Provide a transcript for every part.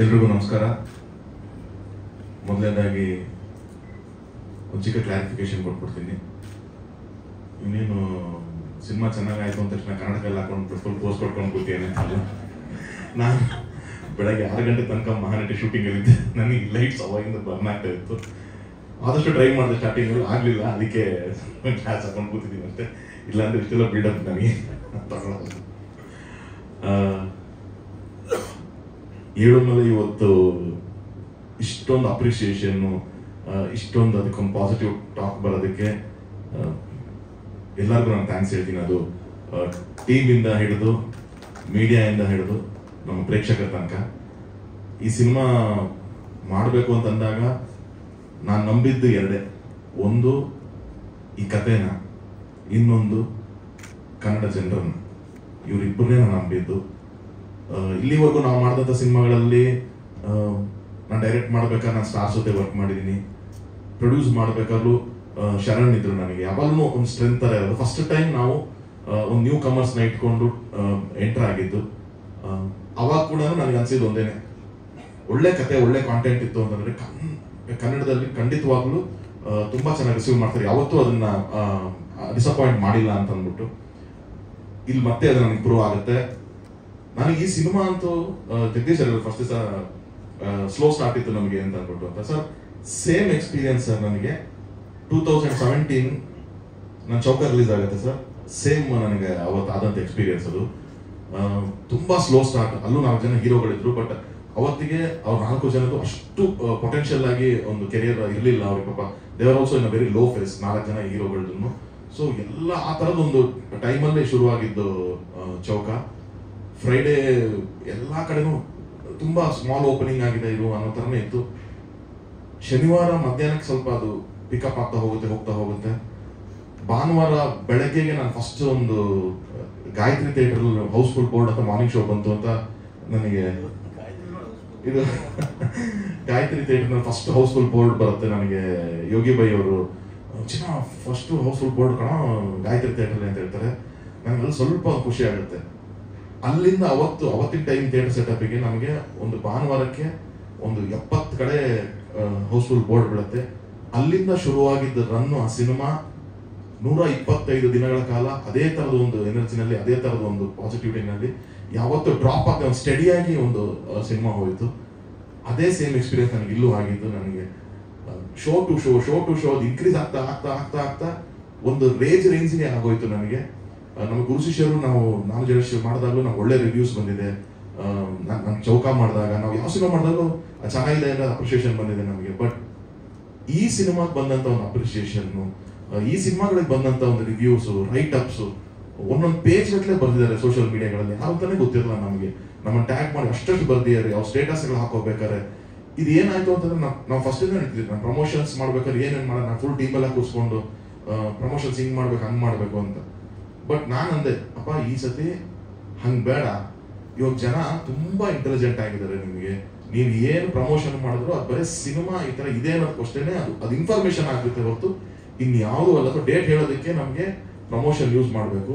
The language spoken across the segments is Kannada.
ಎಲ್ರಿಗೂ ನಮಸ್ಕಾರ. ಮೊದಲನೇದಾಗಿ ಒಂದು ಚಿಕ್ಕ ಕ್ಲಾರಿಫಿಕೇಶನ್ ಕೊಟ್ಬಿಡ್ತೀನಿ. ಇನ್ನೇನು ಸಿನಿಮಾ ಚೆನ್ನಾಗಾಯ್ತು ಅಂದ ತಕ್ಷಣ ಕನ್ನಡದಲ್ಲಿ ಹಾಕೊಂಡು ಫುಲ್ ಪೋಸ್ಟ್ ಕೊಟ್ಕೊಂಡು ಕೂತೇನೆ ಅಲ್ಲ. ನಾನು ಬೆಳಗ್ಗೆ 6 ಗಂಟೆ ತನಕ ಮಹಾನಟಿ ಶೂಟಿಂಗಲ್ಲಿದ್ದೆ. ನನಗೆ ಲೈಟ್ಸ್ ಅವಾಗಿಂದ ಬರ್ನ್ ಆಗ್ತಾ ಇತ್ತು. ಆದಷ್ಟು ಟ್ರೈ ಮಾಡಿದೆ, ಸ್ಟಾರ್ಟಿಂಗಲ್ಲಿ ಆಗಲಿಲ್ಲ, ಅದಕ್ಕೆ ಕ್ಲಾಸ್ ಹಾಕೊಂಡು ಕೂತಿದ್ದೀನಿ ಅಷ್ಟೇ. ಇಲ್ಲಾಂದ್ರೆ ಇಷ್ಟೆಲ್ಲ ಬಿಲ್ಡಪ್ ನನಗೆ ತಗೊಳ್ಳೋದು. ಹೇಳೋದ್ಮೇಲೆ ಇವತ್ತು ಇಷ್ಟೊಂದು ಅಪ್ರಿಸಿಯೇಷನ್ನು, ಇಷ್ಟೊಂದು ಅದಕ್ಕೊಂದು ಪಾಸಿಟಿವ್ ಟಾಕ್ ಬರೋದಕ್ಕೆ ಎಲ್ಲರಿಗೂ ನಾನು ಥ್ಯಾಂಕ್ಸ್ ಹೇಳ್ತೀನಿ. ಅದು ಟೀಮಿಂದ ಹಿಡಿದು, ಮೀಡಿಯಾಯಿಂದ ಹಿಡಿದು, ನಮ್ಮ ಪ್ರೇಕ್ಷಕರ ತನಕ. ಈ ಸಿನಿಮಾ ಮಾಡಬೇಕು ಅಂತಂದಾಗ ನಾನು ನಂಬಿದ್ದು ಎರಡೇ. ಒಂದು ಈ ಕಥೆನ, ಇನ್ನೊಂದು ಕನ್ನಡ ಜನರನ್ನು. ಇವರಿಬ್ಬರನ್ನೇ ನಾನು ನಂಬಿದ್ದು. ಇಲ್ಲಿವರೆಗೂ ನಾವು ಮಾಡಿದಂಥ ಸಿನಿಮಾಗಳಲ್ಲಿ ನಾನು ಡೈರೆಕ್ಟ್ ಮಾಡ್ಬೇಕಾದ್ರೆ ನಾನು ಸ್ಟಾರ್ಸ್ ಜೊತೆ ವರ್ಕ್ ಮಾಡಿದ್ದೀನಿ. ಪ್ರೊಡ್ಯೂಸ್ ಮಾಡಬೇಕಾದ್ರೂ ಶರಣ್ ಇದ್ರು. ನನಗೆ ಯಾವಾಗಲೂ ಒಂದು ಸ್ಟ್ರೆಂತ್ ಥರ ಇರೋದು. ಫಸ್ಟ್ ಟೈಮ್ ನಾವು ಒಂದು ನ್ಯೂ ಕಮರ್ಸ್ನ ಇಟ್ಕೊಂಡು ಎಂಟರ್ ಆಗಿದ್ದು. ಅವಾಗ ಕೂಡ ನನಗೆ ಅನ್ಸಿದ್ದು ಒಂದೇನೆ, ಒಳ್ಳೆ ಕತೆ, ಒಳ್ಳೆ ಕಾಂಟೆಂಟ್ ಇತ್ತು ಅಂತಂದ್ರೆ ಕನ್ನಡದಲ್ಲಿ ಖಂಡಿತವಾಗ್ಲೂ ತುಂಬಾ ಚೆನ್ನಾಗಿ ರಿಸೀವ್ ಮಾಡ್ತಾರೆ. ಯಾವತ್ತೂ ಅದನ್ನ ಡಿಸಪಾಯಿಂಟ್ ಮಾಡಿಲ್ಲ ಅಂತ ಅಂದ್ಬಿಟ್ಟು ಇಲ್ಲಿ ಮತ್ತೆ ಅದು ನನಗೆ ಪ್ರೂವ್ ಆಗುತ್ತೆ. ನನಗೆ ಈ ಸಿನಿಮಾ ಅಂತೂ ಜಗದೀಶ್ ಫಸ್ಟ್ ದಿವಸ ಸ್ಲೋ ಸ್ಟಾರ್ಟ್ ಇತ್ತು ನಮಗೆ ಅಂತ ಅಂದ್ಬಿಟ್ಟು ಅಂತ. Sir, same experience sir. ನನಗೆ 2017 ನನ್ನ ಚೌಕ ರಿಲೀಸ್ ಆಗುತ್ತೆ ಸರ್. ಸೇಮ್ ನನಗೆ ಅವತ್ತು ಆದಂಥ ಎಕ್ಸ್ಪೀರಿಯನ್ಸ್ ಅದು. ತುಂಬಾ ಸ್ಲೋ ಸ್ಟಾರ್ಟ್. ಅಲ್ಲೂ 4 ಜನ ಹೀರೋಗಳಿದ್ರು. ಬಟ್ ಅವತ್ತಿಗೆ ಅವ್ರ 4 ಜನದ್ದು ಅಷ್ಟು ಪೊಟೆನ್ಷಿಯಲ್ ಆಗಿ ಒಂದು ಕೆರಿಯರ್ ಇರಲಿಲ್ಲ ಅವ್ರಿಗೆ. ಪಾಪ they were also in very low phase, 4 ಜನ ಹೀರೋಗಳದ್ದು. ಸೊ ಎಲ್ಲ ಆ ಥರದೊಂದು ಟೈಮಲ್ಲೇ ಶುರುವಾಗಿದ್ದು ಚೌಕ. ಫ್ರೈಡೇ ಎಲ್ಲ ಕಡೆನೂ ತುಂಬಾ ಸ್ಮಾಲ್ ಓಪನಿಂಗ್ ಆಗಿದೆ ಇದು ಅನ್ನೋ ಥರನೇ ಇತ್ತು. ಶನಿವಾರ ಮಧ್ಯಾಹ್ನಕ್ಕೆ ಸ್ವಲ್ಪ ಅದು ಪಿಕಪ್ ಆಗ್ತಾ ಹೋಗುತ್ತೆ. ಭಾನುವಾರ ಬೆಳಗ್ಗೆಗೆ ನಾನು ಫಸ್ಟ್ ಒಂದು ಗಾಯತ್ರಿ ಥಿಯೇಟರ್ ಹೌಸ್ಫುಲ್ ಬೋರ್ಡ್ ಅಂತ ಮಾರ್ನಿಂಗ್ ಶೋ ಬಂತು ಅಂತ ನನಗೆ. ಇದು Gayathri theatre first house full board ಬರುತ್ತೆ ನನಗೆ. ಯೋಗಿ ಬೈ ಅವರು ಫಸ್ಟ್ ಹೌಸ್ಫುಲ್ ಬೋರ್ಡ್ ಕಣ ಗಾಯತ್ರಿ ಥಿಯೇಟರ್ ಅಂತ ಹೇಳ್ತಾರೆ. ನನಗೆ ಸ್ವಲ್ಪ ಖುಷಿ ಆಗುತ್ತೆ. ಅಲ್ಲಿಂದ ಅವತ್ತಿನ ಟೈಮ್ ಥಿಯೇಟರ್ ಸೆಟಪ್ಗೆ ನಮಗೆ ಒಂದು ಭಾನುವಾರಕ್ಕೆ ಒಂದು 70 ಕಡೆ ಹೌಸ್ಫುಲ್ ಬೋರ್ಡ್ ಬೀಳುತ್ತೆ. ಅಲ್ಲಿಂದ ಶುರುವಾಗಿದ್ದ ರನ್ನು ಆ ಸಿನಿಮಾ 125 ದಿನಗಳ ಕಾಲ ಅದೇ ತರದ ಒಂದು ಎನರ್ಜಿನಲ್ಲಿ, ಅದೇ ತರದ ಒಂದು ಪಾಸಿಟಿವಿಟಿನಲ್ಲಿ ಯಾವತ್ತು ಡ್ರಾಪ್ ಆಗದೆ ಒಂದು ಸ್ಟಡಿಯಾಗಿ ಒಂದು ಸಿನಿಮಾ ಹೋಯಿತು. ಅದೇ ಸೇಮ್ ಎಕ್ಸ್ಪೀರಿಯನ್ಸ್ ನನಗೆ ಇಲ್ಲೂ ಆಗಿದ್ದು. ನನಗೆ ಶೋ ಟು ಶೋ ಅದು ಇನ್ಕ್ರೀಸ್ ಆಗ್ತಾ ಒಂದು ರೇಂಜ್ಗೆ ಆಗೋಯ್ತು ನನಗೆ. ನಮ್ಮ ಗುರು ಶಿಷ್ಯರು ನಾನು ಜಡೇಶ್ ಮಾಡಿದಾಗಲೂ ನಾವು ಒಳ್ಳೆ ರಿವ್ಯೂಸ್ ಬಂದಿದೆ. ನಾನು ಚೌಕ ಮಾಡಿದಾಗ, ನಾವು ಯಾವ ಸಿನಿಮಾ ಮಾಡಿದಾಗಲೂ ಚೆನ್ನಾಗಿದೆ ಅನ್ನೋ ಅಪ್ರಿಷಿಯೇಷನ್ ಬಂದಿದೆ ನಮಗೆ. ಬಟ್ ಈ ಸಿನಿಮಾಗೆ ಬಂದಂತ ಒಂದು ಅಪ್ರಿಷಿಯೇಷನ್ನು, ಈ ಸಿನಿಮಾಗಳಿಗೆ ಬಂದಂತ ಒಂದು ರಿವ್ಯೂಸು, ರೈಟ್ ಅಪ್ಸು ಒಂದೊಂದು ಪೇಜ್ ಗಟ್ಟಲೆ ಬರ್ದಿದ್ದಾರೆ ಸೋಷಿಯಲ್ ಮೀಡಿಯಾಗಳಲ್ಲಿ. ಯಾವ ಅಂತಾನೆ ಗೊತ್ತಿರಲ್ಲ ನಮಗೆ. ನಮ್ಮ ಟ್ಯಾಗ್ ಮಾಡಿ ಅಷ್ಟಷ್ಟು ಬರ್ದಿದ್ದಾರೆ. ಯಾವ ಸ್ಟೇಟಸ್ಗಳು ಹಾಕೋಬೇಕಾರೆ ಇದು ಏನಾಯ್ತು ಅಂತಂದ್ರೆ ನಾವು ಫಸ್ಟ್ ಹೇಳ್ತಿದ್ವಿ, ನಾನು ಪ್ರಮೋಷನ್ಸ್ ಮಾಡ್ಬೇಕಾದ್ರೆ ಏನೇನು ಮಾಡೋಣ, ನಾನು ಫುಲ್ ಟೀಮೆಲ್ಲ ಕೂರಿಸ್ಕೊಂಡು ಪ್ರಮೋಷನ್ಸ್ ಹಿಂಗೆ ಮಾಡ್ಬೇಕು, ಹಂಗೆ ಮಾಡಬೇಕು ಅಂತ. ಬಟ್ ನಾನು ಅಂದೆ, ಅಪ್ಪ ಈ ಸತಿ ಹಂಗೆ ಬೇಡ. ಇವಾಗ ಜನ ತುಂಬಾ ಇಂಟೆಲಿಜೆಂಟ್ ಆಗಿದ್ದಾರೆ. ನಿಮಗೆ ನೀವು ಏನು ಪ್ರಮೋಷನ್ ಮಾಡಿದ್ರು ಅದು ಬರೀ ಸಿನಿಮಾ ಈ ತರ ಇದೆ ಅನ್ನೋದಕ್ಕೋಸ್ಕರನೇ ಅದು ಇನ್ಫಾರ್ಮೇಶನ್ ಆಗುತ್ತೆ ಹೊರತು ಇನ್ಯಾವುದು ಅಲ್ಲ. ಅಥವಾ ಡೇಟ್ ಹೇಳೋದಕ್ಕೆ ನಮಗೆ ಪ್ರಮೋಷನ್ ಯೂಸ್ ಮಾಡಬೇಕು.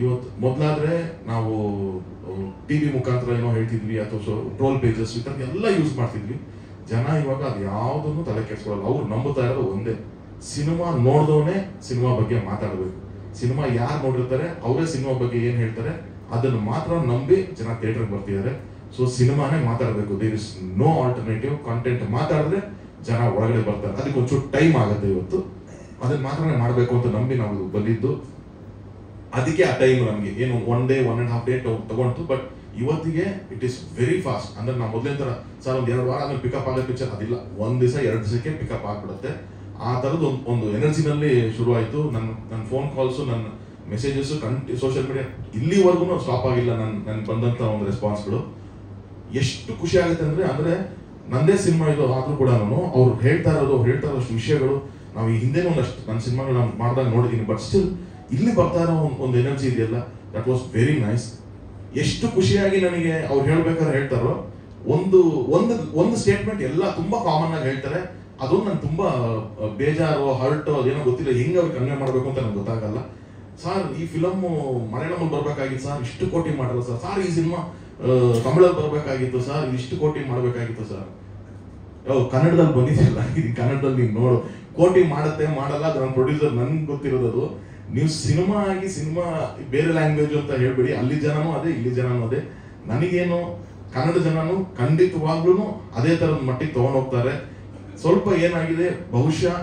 ಇವತ್ತು ಮೊದಲಾದ್ರೆ ನಾವು ಟಿವಿ ಮುಖಾಂತರ ಏನೋ ಹೇಳ್ತಿದ್ವಿ, ಅಥವಾ ಟ್ರೋಲ್ ಪೇಜಸ್ ಈ ಥರದ್ದು ಎಲ್ಲ ಯೂಸ್ ಮಾಡ್ತಿದ್ವಿ. ಜನ ಇವಾಗ ಅದು ಯಾವುದನ್ನು ತಲೆ ಕೆಡಿಸ್ಕೊಳ್ಳಲ್ಲ. ಅವ್ರು ನಂಬುತ್ತಾ ಇರೋದು ಒಂದೇ, ಸಿನಿಮಾ ನೋಡ್ದವನೇ ಸಿನಿಮಾ ಬಗ್ಗೆ ಮಾತಾಡಬೇಕು. ಸಿನಿಮಾ ಯಾರು ನೋಡಿರ್ತಾರೆ ಅವರೇ ಸಿನಿಮಾ ಬಗ್ಗೆ ಏನು ಹೇಳ್ತಾರೆ ಅದನ್ನು ಮಾತ್ರ ನಂಬಿ ಜನ ಥಿಯೇಟರ್ಗೆ ಬರ್ತಿದ್ದಾರೆ. ಸೊ ಸಿನಿಮಾನೇ ಮಾತಾಡಬೇಕು. There is no alternative. Content ಮಾತಾಡಿದ್ರೆ ಜನ ಒಳಗಡೆ ಬರ್ತಾರೆ. ಅದಕ್ಕೆ ಒಂಚೂರು ಟೈಮ್ ಆಗುತ್ತೆ. ಇವತ್ತು ಅದನ್ನ ಮಾತ್ರನೇ ಮಾಡಬೇಕು ಅಂತ ನಂಬಿ ನಾವು ಬಂದಿದ್ದು. ಅದಕ್ಕೆ ಆ ಟೈಮ್ ನಮಗೆ ಏನು 1 day 1.5 day ತಗೊಂಡು. ಬಟ್ ಇವತ್ತಿಗೆ ಇಟ್ ಈಸ್ ವೆರಿ ಫಾಸ್ಟ್. ಅಂದ್ರೆ ನಾವು ಮೊದಲೇ ತರ ಸರ್ ಒಂದು 2 ವಾರ ಆದ್ಮೇಲೆ ಪಿಕಪ್ ಆಗೋ ಪಿಕ್ಚರ್ ಅದಿಲ್ಲ. 1 ದಿವಸ 2 ದಿವಸಕ್ಕೆ ಪಿಕಪ್ ಆಗ್ಬಿಡುತ್ತೆ. ಆ ಥರದ್ದು ಒಂದು ಎನರ್ಜಿನಲ್ಲಿ ಶುರುವಾಯಿತು. ನನ್ನ ಫೋನ್ ಕಾಲ್ಸು, ನನ್ನ ಮೆಸೇಜಸ್, ಸೋಷಿಯಲ್ ಮೀಡಿಯಾ ಇಲ್ಲಿವರೆಗೂ ಸ್ಟಾಪ್ ಆಗಿಲ್ಲ. ನನ್ಗೆ ಬಂದಂಥ ಒಂದು ರೆಸ್ಪಾನ್ಸ್ಗಳು ಎಷ್ಟು ಖುಷಿ ಆಗುತ್ತೆ ಅಂದ್ರೆ ನಂದೇ ಸಿನಿಮಾ ಇದು ಆದ್ರೂ ಕೂಡ ಅವ್ರು ಹೇಳ್ತಾ ಇರೋಷ್ಟು ವಿಷಯಗಳು ನಾವು ಈ ಹಿಂದೆನೂ ಒಂದಷ್ಟು ನನ್ನ ಸಿನಿಮಾಗಳು ನಾನು ಮಾಡಿದಾಗ ನೋಡಿದ್ದೀನಿ. ಬಟ್ ಸ್ಟಿಲ್ ಇಲ್ಲಿ ಬರ್ತಾ ಇರೋ ಒಂದು ಎನರ್ಜಿ ಇದೆಯಲ್ಲ, ದಟ್ ವಾಸ್ ವೆರಿ ನೈಸ್. ಎಷ್ಟು ಖುಷಿಯಾಗಿ ನನಗೆ ಅವ್ರು ಹೇಳ್ಬೇಕಾದ್ರೆ ಹೇಳ್ತಾರೋ, ಒಂದು ಸ್ಟೇಟ್ಮೆಂಟ್ ಎಲ್ಲ ತುಂಬಾ ಕಾಮನ್ ಆಗಿ ಹೇಳ್ತಾರೆ. ಅದು ನನ್ ತುಂಬಾ ಬೇಜಾರು, ಹರ್ಟ್, ಅದೇನೋ ಗೊತ್ತಿಲ್ಲ, ಹೆಂಗ್ ಅವ್ರಿಗೆ ಕನ್ವೆ ಮಾಡ್ಬೇಕು ಅಂತ ನಂಗೆ ಗೊತ್ತಾಗಲ್ಲ. ಸರ್ ಈ ಫಿಲಮ್ ಮಲಯಾಳಮಲ್ಲಿ ಬರ್ಬೇಕಾಗಿತ್ತು ಸರ್, ಇಷ್ಟು ಕೋಟಿ ಮಾಡಿದ್ರು ಸರ್, ಈ ಸಿನಿಮಾ ತಮಿಳಲ್ಲಿ ಬರಬೇಕಾಗಿತ್ತು ಸರ್, ಇಷ್ಟು ಕೋಟಿ ಮಾಡಬೇಕಾಗಿತ್ತು ಸರ್. ಕನ್ನಡದಲ್ಲಿ ಬಂದಿದ್ದಿಲ್ಲ, ಇದು ಕನ್ನಡದಲ್ಲಿ ನೀವು ನೋಡು, ಕೋಟಿ ಮಾಡುತ್ತೆ ಮಾಡಲ್ಲ, ಅದು ನನ್ನ ಪ್ರೊಡ್ಯೂಸರ್ ನನ್ಗೆ ಗೊತ್ತಿರೋದು. ನೀವು ಸಿನಿಮಾ ಆಗಿ ಸಿನಿಮಾ ಬೇರೆ ಲ್ಯಾಂಗ್ವೇಜ್ ಅಂತ ಹೇಳ್ಬೇಡಿ, ಅಲ್ಲಿ ಜನನೂ ಅದೇ ಇಲ್ಲಿ ಜನನೂ ಅದೇ. ನನಗೇನು ಕನ್ನಡ ಜನನು ಖಂಡಿತವಾಗ್ಲೂ ಅದೇ ತರದ ಮಟ್ಟಿಗೆ ತಗೊಂಡು ಹೋಗ್ತಾರೆ. ಸ್ವಲ್ಪ ಏನಾಗಿದೆ, ಬಹುಶಃ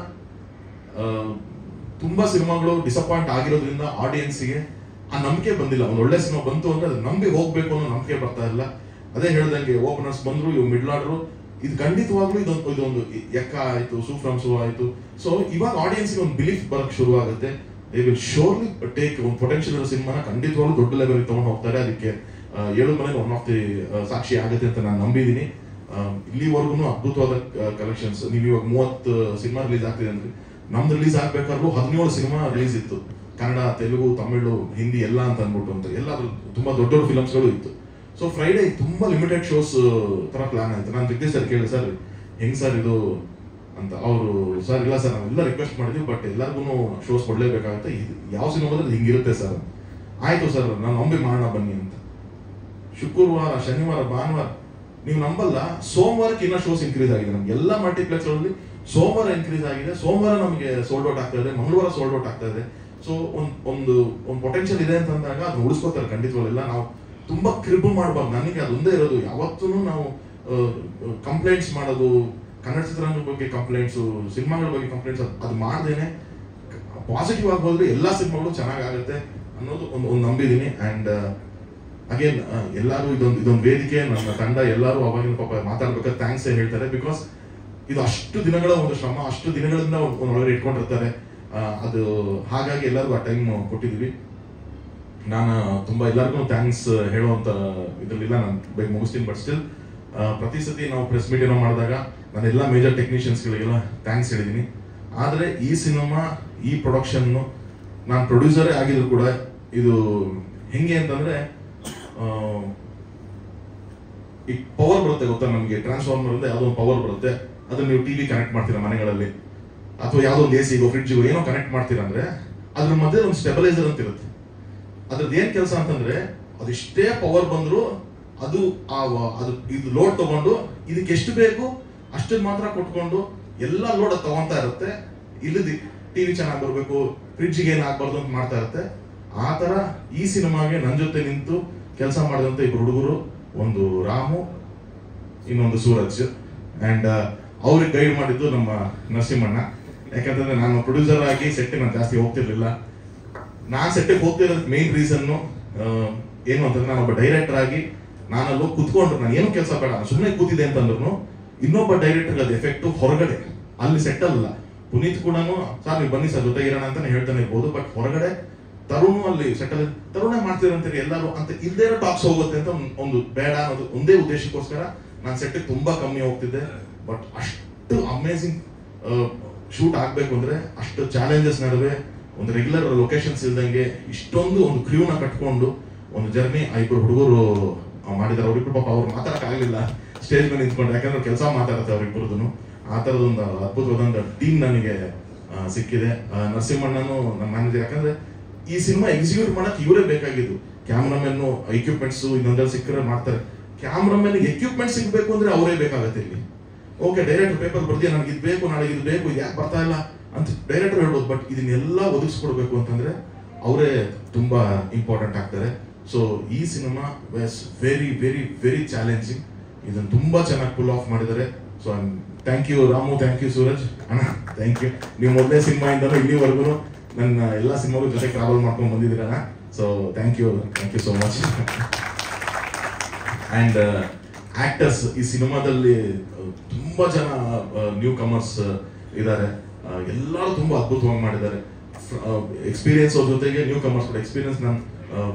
ತುಂಬಾ ಸಿನಿಮಾಗಳು ಡಿಸಪಾಯಿಂಟ್ ಆಗಿರೋದ್ರಿಂದ ಆಡಿಯನ್ಸ್ಗೆ ಆ ನಂಬಿಕೆ ಬಂದಿಲ್ಲ. ಒಂದು ಒಳ್ಳೆ ಸಿನಿಮಾ ಬಂತು ಅಂದ್ರೆ ಅದು ನಂಬಿ ಹೋಗ್ಬೇಕು ಅನ್ನೋ ನಂಬಿಕೆ ಬರ್ತಾ ಇಲ್ಲ. ಅದೇ ಹೇಳ್ದಂಗೆ ಓಪನರ್ಸ್ ಬಂದ್ರು, ಇವ್ ಮಿಡ್ಲ್ ಆರ್ಡರು, ಇದು ಖಂಡಿತವಾಗ್ಲೂ ಇದೊಂದು ಎಕ್ಕ ಆಯ್ತು, ಸೂಫ್ರಮ್ ಶೋ ಆಯ್ತು. ಸೊ ಇವಾಗ ಆಡಿಯನ್ಸ್ಗೆ ಒಂದು ಬಿಲೀಫ್ ಬರಕ್ ಶುರು ಆಗುತ್ತೆ. ದೇ ವಿಲ್ ಶೋರ್ಲಿ ಟೇಕ್ ಒಂದು ಪೊಟೆನ್ಷಿಯಲ್ ಸಿನಿಮಾನ ಖಂಡಿತವಾಗ್ಲೂ ದೊಡ್ಡ ಲೆವೆಲ್ ತಗೊಂಡು ಹೋಗ್ತಾರೆ. ಅದಕ್ಕೆ 7 ಮನೆಗೆ ಒನ್ ಆಫ್ ದಿ ಸಾಕ್ಷಿ ಆಗುತ್ತೆ ಅಂತ ನಾನು ನಂಬಿದ್ದೀನಿ. ಇಲ್ಲಿವರೆಗೂ ಅದ್ಭುತವಾದ ಕಲೆಕ್ಷನ್ಸ್. ನೀವು ಇವಾಗ 30 ಸಿನಿಮಾ ರಿಲೀಸ್ ಆಗ್ತಿದೆ ಅಂದ್ರೆ, ನಮ್ದು ರಿಲೀಸ್ ಆಗ್ಬೇಕಾದ್ರೂ 17 ಸಿನಿಮಾ ರಿಲೀಸ್ ಇತ್ತು, ಕನ್ನಡ, ತೆಲುಗು, ತಮಿಳು, ಹಿಂದಿ ಎಲ್ಲ ಅಂತ ಅಂದ್ಬಿಟ್ಟು ಅಂತ. ಎಲ್ಲ ತುಂಬಾ ದೊಡ್ಡ ದೊಡ್ಡ ಫಿಲಮ್ಸ್ಗಳು ಇತ್ತು. ಸೊ ಫ್ರೈಡೇ ತುಂಬಾ ಲಿಮಿಟೆಡ್ ಶೋಸ್ ತರ ಪ್ಲಾನ್ ಆಯ್ತು. ನಾನು ಜಗದೀಶ್ ಸರ್ ಕೇಳಿ, ಸರ್ ಹೆಂಗ್ ಸರ್ ಇದು ಅಂತ. ಅವರು ಸರ್ ಇಲ್ಲ ಸರ್, ನಾವೆಲ್ಲ ರಿಕ್ವೆಸ್ಟ್ ಮಾಡಿದ್ವಿ, ಬಟ್ ಎಲ್ಲರಿಗೂ ಶೋಸ್ ಕೊಡ್ಲೇಬೇಕಾಗುತ್ತೆ, ಯಾವ ಸಿನಿಮಾ ಬಂದ್ರೆ ಹಿಂಗಿರುತ್ತೆ ಸರ್. ಆಯ್ತು ಸರ್, ನಾನು ನಂಬಿ ಮಾಡೋಣ ಬನ್ನಿ ಅಂತ. ಶುಕ್ರವಾರ, ಶನಿವಾರ, ಭಾನುವಾರ, ನೀವು ನಂಬಲ್ಲ, ಸೋಮವಾರಕ್ಕೆ ಇನ್ನೂ ಶೋಸ್ ಇನ್ಕ್ರೀಸ್ ಆಗಿದೆ. ನಮ್ಗೆ ಎಲ್ಲ ಮಲ್ಟಿಪ್ಲೆಕ್ಸ್ ಗಳಲ್ಲಿ ಸೋಮವಾರ ಇನ್ಕ್ರೀಸ್ ಆಗಿದೆ. ಸೋಮವಾರ ನಮಗೆ ಸೋಲ್ಡ್ ಔಟ್ ಆಗ್ತಾ ಇದೆ, ಮಂಗಳವಾರ ಸೋಲ್ಡ್ ಔಟ್ ಆಗ್ತಾ ಇದೆ. ಸೊ ಒಂದು ಪೊಟೆನ್ಷಿಯಲ್ ಇದೆ ಅಂತ ಅಂದಾಗ ಅದನ್ನ ಉಳಿಸ್ಕೋತಾರೆ ಖಂಡಿತವಾಗಲಿಲ್ಲ. ನಾವು ತುಂಬಾ ಕ್ರಿಬ್ ಮಾಡಬಾರ್ದು. ನನಗೆ ಅದೊಂದೇ ಇರೋದು, ಯಾವತ್ತೂ ನಾವು ಕಂಪ್ಲೇಂಟ್ಸ್ ಮಾಡೋದು, ಕನ್ನಡ ಚಿತ್ರರಂಗದ ಬಗ್ಗೆ ಕಂಪ್ಲೇಂಟ್ಸು, ಸಿನಿಮಾಗಳ ಬಗ್ಗೆ ಕಂಪ್ಲೇಂಟ್ಸ್ ಅದು ಮಾಡ್ದೇನೆ ಪಾಸಿಟಿವ್ ಆಗಿ ಹೋದ್ರೆ ಎಲ್ಲ ಸಿನಿಮಾಗಳು ಚೆನ್ನಾಗಾಗುತ್ತೆ ಅನ್ನೋದು ಒಂದು ನಂಬಿದ್ದೀನಿ. ಅಂಡ್ ಅಗೇನ್ ಎಲ್ಲರೂ ಇದೊಂದು ವೇದಿಕೆ, ನನ್ನ ತಂಡ ಎಲ್ಲರೂ ಅವಾಗಿನ ಪಾಪ ಮಾತಾಡ್ಬೇಕಾದ್ರೆ ಥ್ಯಾಂಕ್ಸ್ ಹೇಳ್ತಾರೆ. ಬಿಕಾಸ್ ಇದು ಅಷ್ಟು ದಿನಗಳ ಒಂದು ಶ್ರಮ, ಅಷ್ಟು ದಿನಗಳಿಂದ ಒಳಗಡೆ ಇಟ್ಕೊಂಡಿರ್ತಾರೆ. ಅದು ಹಾಗಾಗಿ ಎಲ್ಲರಿಗೂ ಆ ಟೈಮ್ ಕೊಟ್ಟಿದ್ದೀವಿ. ನಾನು ತುಂಬಾ ಎಲ್ಲರಿಗೂ ಥ್ಯಾಂಕ್ಸ್ ಹೇಳುವಂತ ಇದ್ರಲ್ಲಿಲ್ಲ, ನಾನು ಬೇಗ ಮುಗಿಸ್ತೀನಿ. ಬಟ್ ಸ್ಟಿಲ್ ಪ್ರತಿ ಸತಿ ನಾವು ಪ್ರೆಸ್ ಮೀಟ್ ಏನೋ ಮಾಡಿದಾಗ ನಾನು ಎಲ್ಲ ಮೇಜರ್ ಟೆಕ್ನಿಷಿಯನ್ಸ್ಗಳಿಗೆಲ್ಲ ಥ್ಯಾಂಕ್ಸ್ ಹೇಳಿದ್ದೀನಿ. ಆದರೆ ಈ ಸಿನಿಮಾ, ಈ ಪ್ರೊಡಕ್ಷನ್, ನಾನು ಪ್ರೊಡ್ಯೂಸರೇ ಆಗಿದ್ರು ಕೂಡ ಇದು ಹೆಂಗೆ ಅಂತಂದ್ರೆ, ಈ ಪವರ್ ಬರುತ್ತೆ ಗೊತ್ತಾ ನಮಗೆ, ಟ್ರಾನ್ಸ್ಫಾರ್ಮರ್ ಅಂತ ಯಾವುದೋ ಒಂದು ಪವರ್ ಬರುತ್ತೆ, ಅದನ್ನ ನೀವು ಟಿವಿ ಕನೆಕ್ಟ್ ಮಾಡ್ತೀರಾ ಮನೆಗಳಲ್ಲಿ, ಅಥವಾ ಯಾವುದೋ ಒಂದು ಎಸಿಗೋ ಫ್ರಿಡ್ಜ್ಗೋ ಏನೋ ಕನೆಕ್ಟ್ ಮಾಡ್ತೀರಾ ಅಂದ್ರೆ ಅದ್ರ ಮಧ್ಯೆ ಒಂದು ಸ್ಟೆಬಲೈಸರ್ ಅಂತ ಇರುತ್ತೆ. ಅದ್ರದ್ದು ಏನ್ ಕೆಲಸ ಅಂತಂದ್ರೆ, ಅದಿಷ್ಟೇ ಪವರ್ ಬಂದ್ರು ಅದು ಇದು ಲೋಡ್ ತಗೊಂಡು ಇದಕ್ಕೆ ಎಷ್ಟು ಬೇಕು ಅಷ್ಟನ್ನ ಮಾತ್ರ ಕೊಟ್ಕೊಂಡು ಎಲ್ಲ ಲೋಡ್ ಅದು ತಗೊಂತಾ ಇರುತ್ತೆ. ಇಲ್ಲದಿ ಟಿವಿ ಚೆನ್ನಾಗಿ ಬರ್ಬೇಕು, ಫ್ರಿಡ್ಜ್ಗೆ ಏನ್ ಆಗ್ಬಾರ್ದು ಅಂತ ಮಾಡ್ತಾ ಇರುತ್ತೆ. ಆ ತರ ಈ ಸಿನಿಮಾಗೆ ನನ್ನ ಜೊತೆ ನಿಂತು ಕೆಲಸ ಮಾಡಿದಂತ ಇಬ್ರು ಹುಡುಗರು, ಒಂದು ರಾಮು, ಇನ್ನೊಂದು ಸೂರಜ್. ಅಂಡ್ ಅವ್ರಿಗೆ ಗೈಡ್ ಮಾಡಿದ್ದು ನಮ್ಮ ನರಸಿಂಹಣ್ಣ. ಯಾಕಂತಂದ್ರೆ ನಾನು ಪ್ರೊಡ್ಯೂಸರ್ ಆಗಿ ಸೆಟ್ಟಿಗೆ ನಾನು ಜಾಸ್ತಿ ಹೋಗ್ತಿರ್ಲಿಲ್ಲ. ನಾನು ಸೆಟ್ಟಿಗೆ ಹೋಗ್ತಿರೋದಕ್ಕೆ ಮೇನ್ ರೀಸನ್ ಏನು ಅಂತಂದ್ರೆ, ನಾನು ಒಬ್ಬ ಡೈರೆಕ್ಟರ್ ಆಗಿ ನಾನಲ್ಲಿ ಕುತ್ಕೊಂಡ್ರು, ನಾನು ಏನು ಕೆಲಸ ಬೇಡ, ಸುಮ್ಮನೆ ಕೂತಿದೆ ಅಂತಂದ್ರು ಇನ್ನೊಬ್ಬ ಡೈರೆಕ್ಟರ್ ಅದು ಎಫೆಕ್ಟ್ ಹೊರಗಡೆ, ಅಲ್ಲಿ ಸೆಟ್ ಅಲ್ಲ. ಪುನೀತ್ ಕೂಡ ಸರ್ ನೀವು ಬನ್ನಿ ಸರ್ ಜೊತೆಗಿರೋಣ ಅಂತಾನೆ ಹೇಳ್ತಾನೆ ಇರ್ಬೋದು, ಬಟ್ ಹೊರಗಡೆ ತರುಣು ಅಲ್ಲಿ ಸೆಟಲ್, ತರುಣೇ ಮಾಡ್ತಿರಂತೀರಿ ಎಲ್ಲರೂ ಅಂತ ಇಲ್ದೇ ಇರೋ ಟಾಕ್ಸ್ ಹೋಗುತ್ತೆ ಅಂತ ಒಂದು ಬೇಡ ಅನ್ನೋದು ಒಂದೇ ಉದ್ದೇಶಕ್ಕೋಸ್ಕರ ನಾನು ಸೆಟ್ಟಿಗೆ ತುಂಬಾ ಕಮ್ಮಿ ಹೋಗ್ತಿದ್ದೆ. ಬಟ್ ಅಷ್ಟು ಅಮೇಸಿಂಗ್ ಶೂಟ್ ಆಗ್ಬೇಕು ಅಂದ್ರೆ ಅಷ್ಟು ಚಾಲೆಂಜಸ್ ನಡುವೆ ಒಂದು ರೆಗ್ಯುಲರ್ ಲೊಕೇಶನ್ಸ್ ಇಲ್ದಂಗೆ ಇಷ್ಟೊಂದು ಒಂದು ಕ್ರ್ಯೂನ ಕಟ್ಕೊಂಡು ಒಂದು ಜರ್ನಿ ಆ ಇಬ್ರು ಹುಡುಗರು ಮಾಡಿದಾರೆ. ಅವ್ರಿಬ್ರು ಪಾಪ ಅವ್ರು ಮಾತಾಡಕ್ ಆಗ್ಲಿಲ್ಲ ಸ್ಟೇಜ್ ಮೇಲೆ ನಿಂತ್ಕೊಂಡು, ಯಾಕಂದ್ರೆ ಕೆಲಸ ಮಾತಾಡುತ್ತೆ ಅವ್ರಿಬ್ರದ್ದು. ಆ ತರದೊಂದು ಅದ್ಭುತವಾದ ಟೀಮ್ ನನಗೆ ಸಿಕ್ಕಿದೆ. ನರಸಿಂಹಣ್ಣನು ನಮ್ಮ ಮ್ಯಾನೇಜರ್. ಯಾಕಂದ್ರೆ ಈ ಸಿನಿಮಾ ಎಕ್ಸಿಕ್ಯೂಟ್ ಮಾಡಕ್ ಇವರೇ ಬೇಕಾಗಿದ್ದು. ಕ್ಯಾಮ್ರಾಮನ್, ಎಕ್ವಿಪ್ಮೆಂಟ್ಸ್ ಇನ್ನೊಂದಲ್ಲಿ ಸಿಕ್ಕರೆ ಮಾಡ್ತಾರೆ. ಕ್ಯಾಮ್ರಾಮನ್ ಎಕ್ವಿಪ್ಮೆಂಟ್ ಸಿಗ್ಬೇಕು ಅಂದ್ರೆ ಅವರೇ ಬೇಕಾಗತ್ತೆ ಇಲ್ಲಿ. ಓಕೆ, ಡೈರೆಕ್ಟರ್ ಪೇಪರ್ ಬರ್ತೀಯ, ನನಗೆ ಇದು ಬೇಕು, ನಾಳೆ ಇದು ಬೇಕು, ಇದು ಯಾಕೆ ಬರ್ತಾ ಇಲ್ಲ ಅಂತ ಡೈರೆಕ್ಟರ್ ಹೇಳ್ಬೋದು. ಬಟ್ ಇದನ್ನೆಲ್ಲ ಒದಗಿಸ್ಕೊಡ್ಬೇಕು ಅಂತಂದ್ರೆ ಅವರೇ ತುಂಬಾ ಇಂಪಾರ್ಟೆಂಟ್ ಆಗ್ತಾರೆ. ಸೊ ಈ cinema was very very very challenging. ಇದನ್ನ ತುಂಬಾ ಚೆನ್ನಾಗಿ ಪುಲ್ ಆಫ್ ಮಾಡಿದ್ದಾರೆ. So thank you Ramu, thank you Suraj ಅಣ್ಣ, ಥ್ಯಾಂಕ್ ಯು. ನೀವು ಮೊದಲನೇ ಸಿನಿಮಾ ಇಂದಲೂ ಇಲ್ಲಿವರೆಗೂ ನನ್ನ ಎಲ್ಲ ಸಿನಿಮಾಗೂ ಜೊತೆ ಟ್ರಾವೆಲ್ ಮಾಡ್ಕೊಂಡು ಬಂದಿದ್ದೀರಣ್ಣ. So thank you so much. And actors, ಈ ಸಿನಿಮಾದಲ್ಲಿ ತುಂಬಾ ಜನ ನ್ಯೂ ಕಮರ್ಸ್ ಇದ್ದಾರೆ. ಎಲ್ಲರೂ ತುಂಬಾ ಅದ್ಭುತವಾಗಿ ಮಾಡಿದ್ದಾರೆ. ಎಕ್ಸ್ಪೀರಿಯನ್ಸ್ ಅವ್ರ ಜೊತೆಗೆ ನ್ಯೂ ಕಮರ್ಸ್ ಎಕ್ಸ್ಪೀರಿಯನ್ಸ್. ನಾನು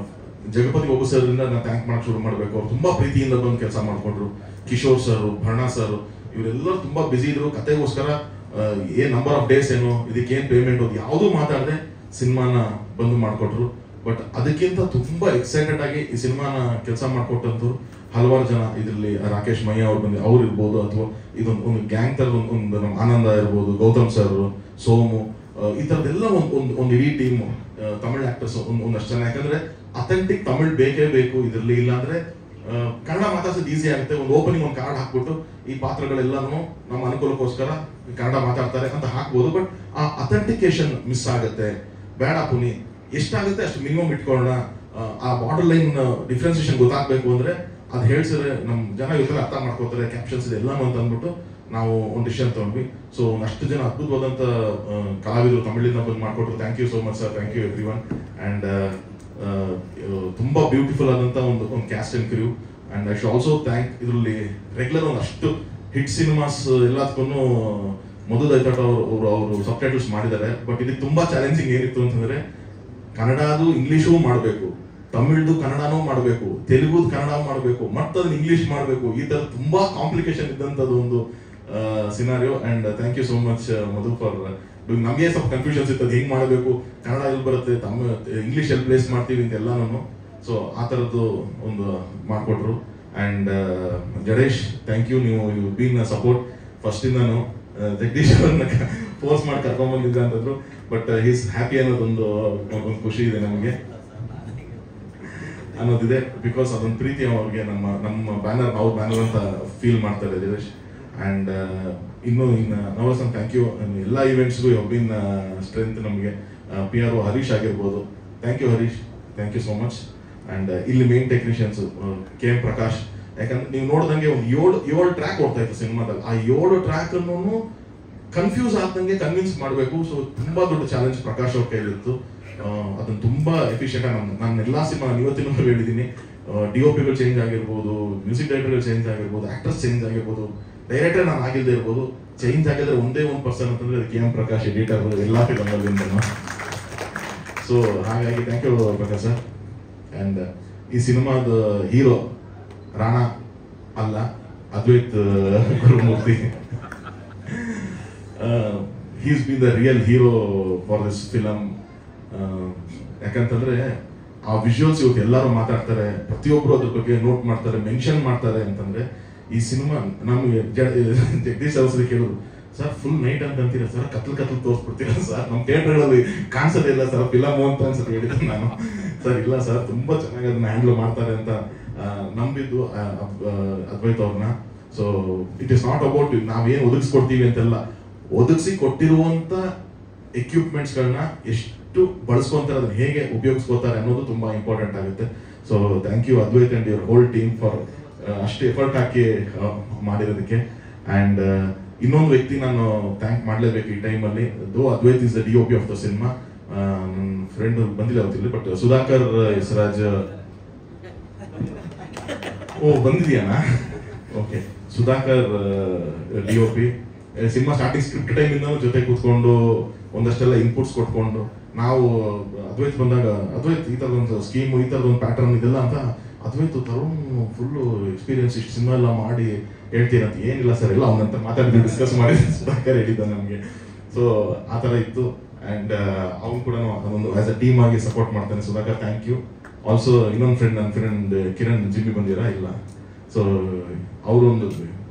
ಜಗಪತಿ ಬಾಬು ಸರ್ ಇಂದ ನಾನು ಥ್ಯಾಂಕ್ ಮಾಡಕ್ ಶುರು ಮಾಡಬೇಕು. ಅವ್ರು ತುಂಬಾ ಪ್ರೀತಿಯಿಂದ ಬಂದು ಕೆಲಸ ಮಾಡ್ಕೊಂಡ್ರು. ಕಿಶೋರ್ ಸರ್, ಭರ್ಣ ಸರ್, ಇವರೆಲ್ಲರೂ ತುಂಬಾ ಬಿಸಿ ಇದ್ರು. ಕತೆಗೋಸ್ಕರ ಏನ್ ನಂಬರ್ ಆಫ್ ಡೇಸ್ ಏನು, ಇದಕ್ಕೆ ಏನ್ ಪೇಮೆಂಟ್, ಅದು ಯಾವುದೂ ಮಾತಾಡದೆ ಸಿನಿಮಾನ ಬಂದು ಮಾಡ್ಕೊಟ್ರು. ಬಟ್ ಅದಕ್ಕಿಂತ ತುಂಬಾ ಎಕ್ಸೈಟೆಡ್ ಆಗಿ ಈ ಸಿನಿಮಾನ ಕೆಲಸ ಮಾಡ್ಕೊಟ್ಟಂತವ್ರು ಹಲವಾರು ಜನ. ಇದರಲ್ಲಿ ರಾಕೇಶ್ ಮಯ್ಯ ಅವ್ರು ಬಂದು ಅವ್ರು ಇರ್ಬೋದು, ಅಥವಾ ಇದೊಂದು ಗ್ಯಾಂಗ್ ತರ ಒಂದು ನಮ್ಮ ಆನಂದ ಇರ್ಬೋದು, ಗೌತಮ್ ಸರ್, ಸೋಮು, ಈ ತರದೆಲ್ಲ ಒಂದು ಇಡೀ ಟೀಮ್ ತಮಿಳ್ ಆಕ್ಟರ್ಸ್ ಒಂದಷ್ಟು ಜನ. ಯಾಕಂದ್ರೆ ಅಥೆಂಟಿಕ್ ತಮಿಳ್ ಬೇಕೇ ಬೇಕು ಇದರಲ್ಲಿ, ಇಲ್ಲಾಂದ್ರೆ ಕನ್ನಡ ಮಾತಾಡ್ಸೋದು ಈಸಿ ಆಗುತ್ತೆ. ಒಂದು ಓಪನಿಂಗ್ ಒಂದು ಕಾರ್ಡ್ ಹಾಕ್ಬಿಟ್ಟು ಈ ಪಾತ್ರಗಳೆಲ್ಲನೂ ನಮ್ಮ ಅನುಕೂಲಕ್ಕೋಸ್ಕರ ಕನ್ನಡ ಮಾತಾಡ್ತಾರೆ ಅಂತ ಹಾಕ್ಬೋದು. ಬಟ್ ಆ ಅಥೆಂಟಿಕೇಶನ್ ಮಿಸ್ ಆಗುತ್ತೆ. ಬೇಡ ಪುನಿ, ಎಷ್ಟಾಗುತ್ತೆ ಅಷ್ಟು ಮಿನಿಮಮ್ ಇಟ್ಕೊಳ್ಳೋಣ. ಆ ಬಾರ್ಡರ್ ಲೈನ್ ಡಿಫ್ರೆನ್ಸಿಯೇಷನ್ ಗೊತ್ತಾಗಬೇಕು ಅಂದ್ರೆ ಅದು ಹೇಳ್ಸಿದ್ರೆ ನಮ್ಮ ಜನ ಇವತ್ತೆಲ್ಲ ಅರ್ಥ ಮಾಡ್ಕೋತಾರೆ, ಕ್ಯಾಪ್ಷನ್ಸ್ ಇದೆಲ್ಲಾನು ಅಂತ ಅಂದ್ಬಿಟ್ಟು ನಾವು ಒಂದು ಡಿಸಿಷನ್ ತಗೊಂಡ್ವಿ. ಸೊ ಒಂದಷ್ಟು ಜನ ಅದ್ಭುತವಾದಂಥ ಕಲಾವಿದರು ತಮಿಳಿಂದ ಬಂದು ಮಾಡಿಕೊಟ್ರು. Thank you so much sir, thank you everyone. And ತುಂಬ ಬ್ಯೂಟಿಫುಲ್ ಆದಂಥ ಒಂದು cast and crew. And I should also thank ಇದರಲ್ಲಿ ರೆಗ್ಯುಲರ್ ಒಂದಷ್ಟು ಹಿಟ್ ಸಿನಿಮಾಸ್ ಎಲ್ಲದಕ್ಕೂ ಮಧು ದೈತಾಟ ಅವರು ಸಬ್ ಟೈಟಲ್ಸ್ ಮಾಡಿದ್ದಾರೆ. ಬಟ್ ಇದಕ್ಕೆ ತುಂಬ ಚಾಲೆಂಜಿಂಗ್ ಏನಿತ್ತು ಅಂತಂದರೆ ಕನ್ನಡದು ಇಂಗ್ಲೀಷು ಮಾಡಬೇಕು, ತಮಿಳ್ದು ಕನ್ನಡನೂ ಮಾಡಬೇಕು, ತೆಲುಗುದು ಕನ್ನಡ ಮಾಡಬೇಕು, ಮತ್ತು ಅದನ್ನ ಇಂಗ್ಲೀಷ್ ಮಾಡಬೇಕು. ಈ ಥರ ತುಂಬ ಕಾಂಪ್ಲಿಕೇಶನ್ ಇದ್ದಂಥದ್ದು ಒಂದು scenario. And thank you so much Madhu for doing. ನಮಗೆ ಸ್ವಲ್ಪ ಕನ್ಫ್ಯೂಷನ್ಸ್ ಇತ್ತು, ಅದು ಹೆಂಗೆ ಮಾಡಬೇಕು, ಕನ್ನಡ ಎಲ್ಲಿ ಬರುತ್ತೆ, ಇಂಗ್ಲೀಷ್ ಎಲ್ಲಿ ಪ್ಲೇಸ್ ಮಾಡ್ತೀವಿ ಅಂತ ಎಲ್ಲನೂ. ಸೊ ಆ ಥರದ್ದು ಒಂದು ಮಾಡಿಕೊಟ್ರು. ಆ್ಯಂಡ್ ಜಡೇಶ್, ಥ್ಯಾಂಕ್ ಯು, ನೀವು ಯು ಬೀನ್ ಸಪೋರ್ಟ್ ಫಸ್ಟಿಂದನು. ಜಗದೀಶ್ ಅವ್ರನ್ನ ಫೋರ್ಸ್ ಮಾಡಿ ಕರ್ಕೊಂಡ್ಬಂದಿದ್ದ ಅಂತಂದ್ರು. ಬಟ್ ಹೀಸ್ ಹ್ಯಾಪಿ ಅನ್ನೋದೊಂದು ಖುಷಿ ಇದೆ ನಮಗೆ ಅನ್ನೋದಿದೆ. ಬಿಕಾಸ್ ಅದೊಂದು ಪ್ರೀತಿ ಅವ್ರಿಗೆ ನಮ್ಮ ಬ್ಯಾನರ್ ಅವ್ರ ಬ್ಯಾನರ್ ಅಂತ ಫೀಲ್ ಮಾಡ್ತಾರೆ ಜಡೇಶ್. ಆ್ಯಂಡ್ ಇನ್ನು ನವರಸನ್, ಥ್ಯಾಂಕ್ ಯು. ಎಲ್ಲ ಇವೆಂಟ್ಸ್ಗೂ ಯು ಬೀನ್ ಸ್ಟ್ರೆಂತ್ ನಮಗೆ. PR ಹರೀಶ್ ಆಗಿರ್ಬೋದು, thank you Harish, thank you so much. And ಇಲ್ಲಿ ಮೇನ್ ಟೆಕ್ನಿಷಿಯನ್ಸ್ KM ಪ್ರಕಾಶ್. ಯಾಕಂದ್ರೆ ನೀವು ನೋಡ್ದಂಗೆ ಒಂದು ಏಳು ಟ್ರ್ಯಾಕ್ ಓಡ್ತಾ ಇತ್ತು ಸಿನಿಮಾದಲ್ಲಿ. ಆ 7 ಟ್ರ್ಯಾಕನ್ನು ಕನ್ಫ್ಯೂಸ್ ಆಗ್ದಂಗೆ ಕನ್ವಿನ್ಸ್ ಮಾಡಬೇಕು. ಸೊ ತುಂಬ ದೊಡ್ಡ ಚಾಲೆಂಜ್ ಪ್ರಕಾಶ್ ಅವ್ರ ಕೈಲಿತ್ತು. ಅದನ್ನು ತುಂಬ ಎಫಿಷಿಯೆಂಟ್ ಆಗಿ ನಾನು ಎಲ್ಲ ಸಿನಿಮಾ ಇವತ್ತಿನ ಹೇಳಿದ್ದೀನಿ. DOPಗಳು ಚೇಂಜ್ ಆಗಿರ್ಬೋದು, ಮ್ಯೂಸಿಕ್ ಡೈರೆಕ್ಟರ್ಗಳು ಚೇಂಜ್ ಆಗಿರ್ಬೋದು, ಆಕ್ಟರ್ಸ್ ಚೇಂಜ್ ಆಗಿರ್ಬೋದು, ಡೈರೆಕ್ಟರ್ ನಾನು ಆಗಿಲ್ಲದೆ ಇರ್ಬೋದು. ಚೇಂಜ್ ಆಗಿದ್ರೆ ಒಂದೇ ಒಂದು ಪರ್ಸನ್ ಅಂತಂದ್ರೆ ಅದು KM ಪ್ರಕಾಶ್, ಎಡಿಟರ್ ಎಲ್ಲ ಫಿಲಮ್ಗಳಿಂದ. ಸೊ ಹಾಗಾಗಿ thank you Prakash sir. And ಈ ಸಿನಿಮಾದ ಹೀರೋ ರಾಣಾ ಅಲ್ಲ, Advaith Gurumurthy. He's been the real hero for this film. ಯಾಕಂತಂದ್ರೆ ಆ ವಿಜುವಲ್ಸ್ ಇವತ್ತು ಎಲ್ಲರೂ ಮಾತಾಡ್ತಾರೆ, ಪ್ರತಿಯೊಬ್ಬರು ಅದ್ರ ಬಗ್ಗೆ ನೋಟ್ ಮಾಡ್ತಾರೆ, ಮೆನ್ಷನ್ ಮಾಡ್ತಾರೆ. ಅಂತಂದ್ರೆ ಈ ಸಿನಿಮಾ ನಮ್ಗೆ ಜಗದೀಶ್ ಅವ್ರ ಕೇಳಿದ್ರು, ಸರ್ ಫುಲ್ ನೈಟ್ ಅಂತ ಅಂತೀರಾ ಸರ್, ಕತ್ಲು ತೋರಿಸ್ಬಿಡ್ತೀರಾ ಸರ್, ನಮ್ಮ ಥಿಯೇಟರ್ಗಳಲ್ಲಿ ಕಾಣಿಸೋದೇ ಇಲ್ಲ ಸರ್ ಫಿಲಮ್ ಅಂತ ಅನ್ಸುತ್ತೆ ಹೇಳಿದ್ರು ನಾನು. ಸರ್ ಇಲ್ಲ ಸರ್, ತುಂಬಾ ಚೆನ್ನಾಗಿ ಅದನ್ನ ಹ್ಯಾಂಡಲ್ ಮಾಡ್ತಾರೆ ಅಂತ ನಂಬಿದ್ದು ಅದ್ವೈತ್ ಅವ್ರನ್ನ. So it is not about ನಾವೇನು ಒದಗಿಸ್ಕೊಡ್ತೀವಿ ಅಂತೆಲ್ಲ, ಒದಗಿಸಿ ಕೊಟ್ಟಿರುವಂತ ಎಕ್ವಿಪ್ಮೆಂಟ್ಸ್ಗಳನ್ನ ಎಷ್ಟು ಬಳಸ್ಕೊಂತಾರೆ, ಅದನ್ನ ಹೇಗೆ ಉಪಯೋಗಿಸ್ಕೋತಾರೆ ಅನ್ನೋದು ತುಂಬಾ ಇಂಪಾರ್ಟೆಂಟ್ ಆಗುತ್ತೆ. So thank you Advaith and your whole team for ಅಷ್ಟು ಎಫರ್ಟ್ ಹಾಕಿ ಮಾಡಿರೋದಕ್ಕೆ. ಆ್ಯಂಡ್ ಇನ್ನೊಂದು ವ್ಯಕ್ತಿ ನಾನು ಥ್ಯಾಂಕ್ ಮಾಡಲೇಬೇಕು ಈ ಟೈಮಲ್ಲಿ. Though Advaith is the DOP of the ಸಿನಿಮಾ. ನನ್ನ ಫ್ರೆಂಡ್ ಬಂದಿಲ್ಲ ಅವತ್ತಿಲ್ಲ, ಬಟ್ ಸುಧಾಕರ್ ಯಸರಾಜ್. ಓ ಬಂದಿದ್ಯಾನ? Okay, Sudhakar DOP. ಸಿನಿಮಾ ಸ್ಟಾರ್ಟಿಂಗ್ ಸ್ಕ್ರಿಪ್ಟ್ ಟೈಮಿಂದ ಜೊತೆ ಕೂತ್ಕೊಂಡು ಒಂದಷ್ಟೆಲ್ಲ ಇನ್ಪುಟ್ಸ್ ಕೊಟ್ಕೊಂಡು, ನಾವು ಅದ್ವೈತ್ ಬಂದಾಗ ಅದ್ವೈತ್ ಈ ಥರದೊಂದು ಸ್ಕೀಮು, ಈ ಥರದೊಂದು ಪ್ಯಾಟರ್ನ್ ಇದೆಲ್ಲ ಅಂತ, ಅದ್ವೈತ್ ತರುಣ್ ಫುಲ್ಲು ಎಕ್ಸ್ಪೀರಿಯನ್ಸ್, ಇಷ್ಟು ಸಿನಿಮಾ ಎಲ್ಲ ಮಾಡಿ ಹೇಳ್ತೀರಂತ. ಏನಿಲ್ಲ ಸರ್, ಎಲ್ಲ ಅವನಂತ ಮಾತಾಡಿದ್ದು ಡಿಸ್ಕಸ್ ಮಾಡಿ ಸುಧಾಕರ್ ಹೇಳಿದ್ದ ನಮಗೆ. ಸೊ ಆ ಥರ ಇತ್ತು. ಆ್ಯಂಡ್ ಅವ್ನು ಕೂಡ ಅದೊಂದು ಆಸ್ ಅ ಟೀಮ್ ಆಗಿ ಸಪೋರ್ಟ್ ಮಾಡ್ತಾನೆ. Sudhakar, thank you. ಆಲ್ಸೋ ಇನ್ನೊಂದು ಫ್ರೆಂಡ್, ನನ್ನ ಫ್ರೆಂಡ್ ಕಿರಣ್ ಜಿಮ್ಮಿ ಬಂದಿರಾ? ಇಲ್ಲ. ಸೊ ಅವರೊಂದು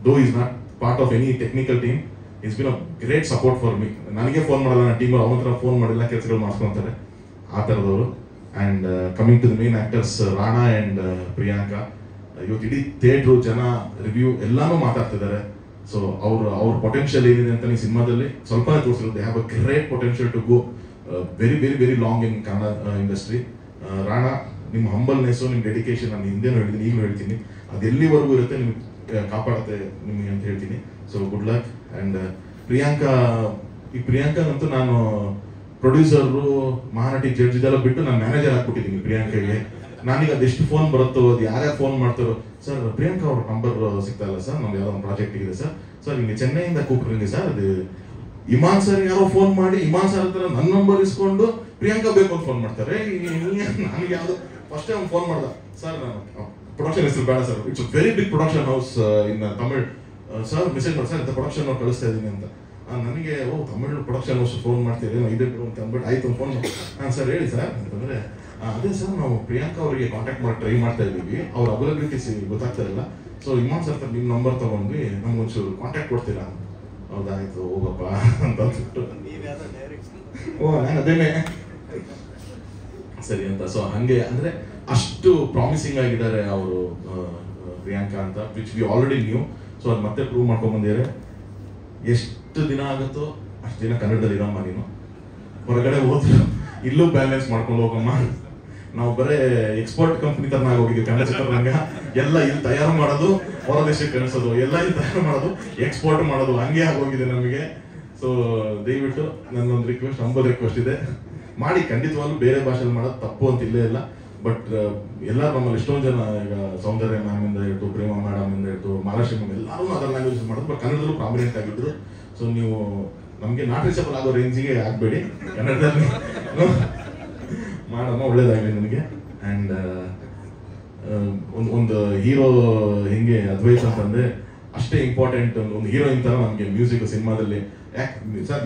though is not part of any technical team, it's been a great support for me. ನನಗೆ ಫೋನ್ ಮಾಡಲ್ಲ, ನನ್ನ ಟೀಮ್ ಅವನ ಹತ್ರ ಫೋನ್ ಮಾಡಿಲ್ಲ, ಕೆಲಸಗಳು ಮಾಡಿಸ್ಕೊತಾರೆ ಆ ಥರದವರು. And coming to the main actors Rana and Priyanka. ಇವತ್ತು ಇಡೀ ಥಿಯೇಟ್ರು, ಜನ, ರಿವ್ಯೂ ಎಲ್ಲಾನು ಮಾತಾಡ್ತಿದ್ದಾರೆ. ಸೊ ಅವ್ರ ಪೊಟೆನ್ಷಿಯಲ್ ಏನಿದೆ ಅಂತ ಈ ಸಿನಿಮಾದಲ್ಲಿ ಸ್ವಲ್ಪ ತೋರಿಸಿರುತ್ತೆ. They have a great potential to go very very very long in Kannada industry. Rana, ನಿಮ್ಮ ಹಂಬಲ್ನೆಸ್ಸು, ನಿಮ್ಮ ಡೆಡಿಕೇಶನ್ ನಾನು ಹಿಂದೆನೂ ಹೇಳಿದ್ದೀನಿ, ಈಗಲೂ ಹೇಳ್ತೀನಿ, ಅದು ಎಲ್ಲಿವರೆಗೂ ಇರುತ್ತೆ ನಿಮ್ಗೆ ಕಾಪಾಡುತ್ತೆ ನಿಮಗೆ ಅಂತ ಹೇಳ್ತೀನಿ. So good luck. ಆ್ಯಂಡ್ ಪ್ರಿಯಾಂಕಾಗಂತೂ ನಾನು ಪ್ರೊಡ್ಯೂಸರು, ಮಹಾನಟಿ, ಜಡ್ಜ್ ಇದೆಲ್ಲ ಬಿಟ್ಟು ನಾನು ಮ್ಯಾನೇಜರ್ ಹಾಕ್ಬಿಟ್ಟಿದ್ದೀನಿ ಪ್ರಿಯಾಂಕಾಗೆ. ನಾನೀಗ ಅದೆಷ್ಟು ಫೋನ್ ಬರುತ್ತೋ, ಅದು ಯಾರ್ಯಾರು ಫೋನ್ ಮಾಡ್ತಾರೋ, ಸರ್ ಪ್ರಿಯಾಂಕಾ ಅವ್ರ ನಂಬರ್ ಸಿಗ್ತಾಯಿಲ್ಲ ಸರ್, ನಮ್ದು ಯಾವುದೋ ಒಂದು ಪ್ರಾಜೆಕ್ಟ್ ಇದೆ ಸರ್, ಸರ್ ಹಿಂಗೆ ಚೆನ್ನೈಯಿಂದ ಕೂಪಿಟ್ರಿ ಸರ್, ಅದು ಇಮಾನ್ ಸರ್ ಯಾರೋ ಫೋನ್ ಮಾಡಿ ಇಮಾನ್ ಸರ್ ಹತ್ರ ನನ್ನ ನಂಬರ್ ಇಸ್ಕೊಂಡು ಪ್ರಿಯಾಂಕಾ ಬೇಕು ಅಂತ ಫೋನ್ ಮಾಡ್ತಾರೆ. ನನಗೆ ಯಾವುದು ಫಸ್ಟ್ ಟೈಮ್ ಫೋನ್ ಮಾಡ್ದ, ಸರ್ ಪ್ರೊಡಕ್ಷನ್ ಹೆಸರು ಬೇಡ sir, it's very big production house in Tamil, sir message ಮಾಡಿ ಸರ್ ಇಂಥ ಪ್ರೊಡಕ್ಷನ್ ಅವ್ರು ಕಳಿಸ್ತಾ ಇದ್ದೀನಿ ಅಂತ. ನನಗೆ ತಮಿಳ್ ಪ್ರೊಡಕ್ಷನ್ ಹೌಸ್ ಫೋನ್ ಮಾಡ್ತೀರಿ ಇದೆ ಅಂತ ಅಂದ್ಬಿಟ್ಟು ಆಯ್ತು ಫೋನ್ ಸರ್ ಹೇಳಿ ಸರ್ ಅಂತಂದರೆ, ಅದೇ ಸರ್ ನಾವು ಪ್ರಿಯಾಂಕಾ ಅವರಿಗೆ ಕಾಂಟ್ಯಾಕ್ಟ್ ಮಾಡಿ ಟ್ರೈ ಮಾಡ್ತಾ ಇದ್ದೀವಿ, ಅವ್ರ ಅವೈಲಬಿಲಿಟೀಸ್ ಗೊತ್ತಾಗ್ತಾ ಇಲ್ಲ, ಸೊ ಇಮಾನ್ ಸರ್ ನಿಮ್ಮ ನಂಬರ್ ತೊಗೊಂಡ್ವಿ, ನಮ್ಗೊಂಚೂರು ಕಾಂಟ್ಯಾಕ್ಟ್ ಕೊಡ್ತೀರಾ? ಹೌದಾಯ್ತು ಹೋಗಪ್ಪ ಅಂತ ಅಂದ್ಬಿಟ್ಟು ನಾನು ಅದೇನೆ ಸರಿ ಅಂತ. ಸೊ ಹಾಗೆ ಅಂದರೆ ಅಷ್ಟು ಪ್ರಾಮಿಸಿಂಗ್ ಆಗಿದ್ದಾರೆ ಅವರು ಪ್ರಿಯಾಂಕಾ ಅಂತ, which we already new. So ಅದು ಮತ್ತೆ ಪ್ರೂವ್ ಮಾಡ್ಕೊಂಡ್ ಬಂದಿದ್ದಾರೆ. ಎಷ್ಟು ದಿನ ಆಗುತ್ತೋ ಅಷ್ಟು ದಿನ ಕನ್ನಡದಲ್ಲಿ ಇರಮ್ಮ ನೀನು, ಹೊರಗಡೆ ಹೋದ್ರು ಇಲ್ಲೂ ಬ್ಯಾಲೆನ್ಸ್ ಮಾಡ್ಕೊಂಡು ಹೋಗಮ್ಮ. ನಾವು ಬರೇ ಎಕ್ಸ್ಪೋರ್ಟ್ ಕಂಪ್ನಿ ತರ ಹೋಗಿದ್ವಿ ಕನ್ನಡ ಚಿತ್ರರಂಗ. ಎಲ್ಲ ಇಲ್ಲಿ ತಯಾರು ಮಾಡೋದು, ಹೊರ ದೇಶಕ್ಕೆ ಕಳಿಸೋದು, ಎಲ್ಲ ಇಲ್ಲಿ ತಯಾರು ಮಾಡೋದು, ಎಕ್ಸ್ಪೋರ್ಟ್ ಮಾಡೋದು, ಹಂಗೆ ಆಗೋಗಿದೆ ನಮಗೆ. ಸೊ ದಯವಿಟ್ಟು ನನ್ನೊಂದು ರಿಕ್ವೆಸ್ಟ್, 50 ರಿಕ್ವೆಸ್ಟ್ ಇದೆ, ಮಾಡಿ. ಖಂಡಿತವಾಗ್ಲೂ ಬೇರೆ ಭಾಷೆಯಲ್ಲಿ ಮಾಡೋದು ತಪ್ಪು ಅಂತ ಇಲ್ಲೇ ಇಲ್ಲ. ಬಟ್ ಎಲ್ಲ ನಮ್ಮಲ್ಲಿ ಎಷ್ಟೊಂದು ಜನ, ಈಗ ಸೌಂದರ್ಯ ಮ್ಯಾಮ್ ಇಂದ ಹಿಡಿದು, ಪ್ರೇಮ ಮೇಡಮ್ ಇಂದ ಹಿಡಿದು, ಮಹಾಲಕ್ಷ್ಮಿ ಮ್ಯಾಮ್, ಎಲ್ಲರೂ ಅದರ್ ಲ್ಯಾಂಗ್ವೇಜ್ ಮಾಡೋದು. ಬಟ್ ಕನ್ನಡದಲ್ಲೂ ಪ್ರಾಮಿನೆಂಟ್ ಆಗಿದ್ರು. ಸೊ ನೀವು ನಮಗೆ ನಾಟ್ ರೀಚಬಲ್ ಆಗೋ ರೇಂಜಿಗೆ ಆಗ್ಬೇಡಿ, ಕನ್ನಡದಲ್ಲಿ ಮಾಡಮ್ಮ, ಒಳ್ಳೇದಾಗಲಿ ನನಗೆ. ಆ್ಯಂಡ್ ಒಂದು ಹೀರೋ ಹೆಂಗೆ ಅದ್ವೈತ ಅಂತಂದ್ರೆ ಅಷ್ಟೇ ಇಂಪಾರ್ಟೆಂಟ್. ಒಂದು ಹೀರೋಯಿನ್ ತರ ನಮಗೆ ಮ್ಯೂಸಿಕ್ ಸಿನಿಮಾದಲ್ಲಿ. ಯಾಕೆ sir,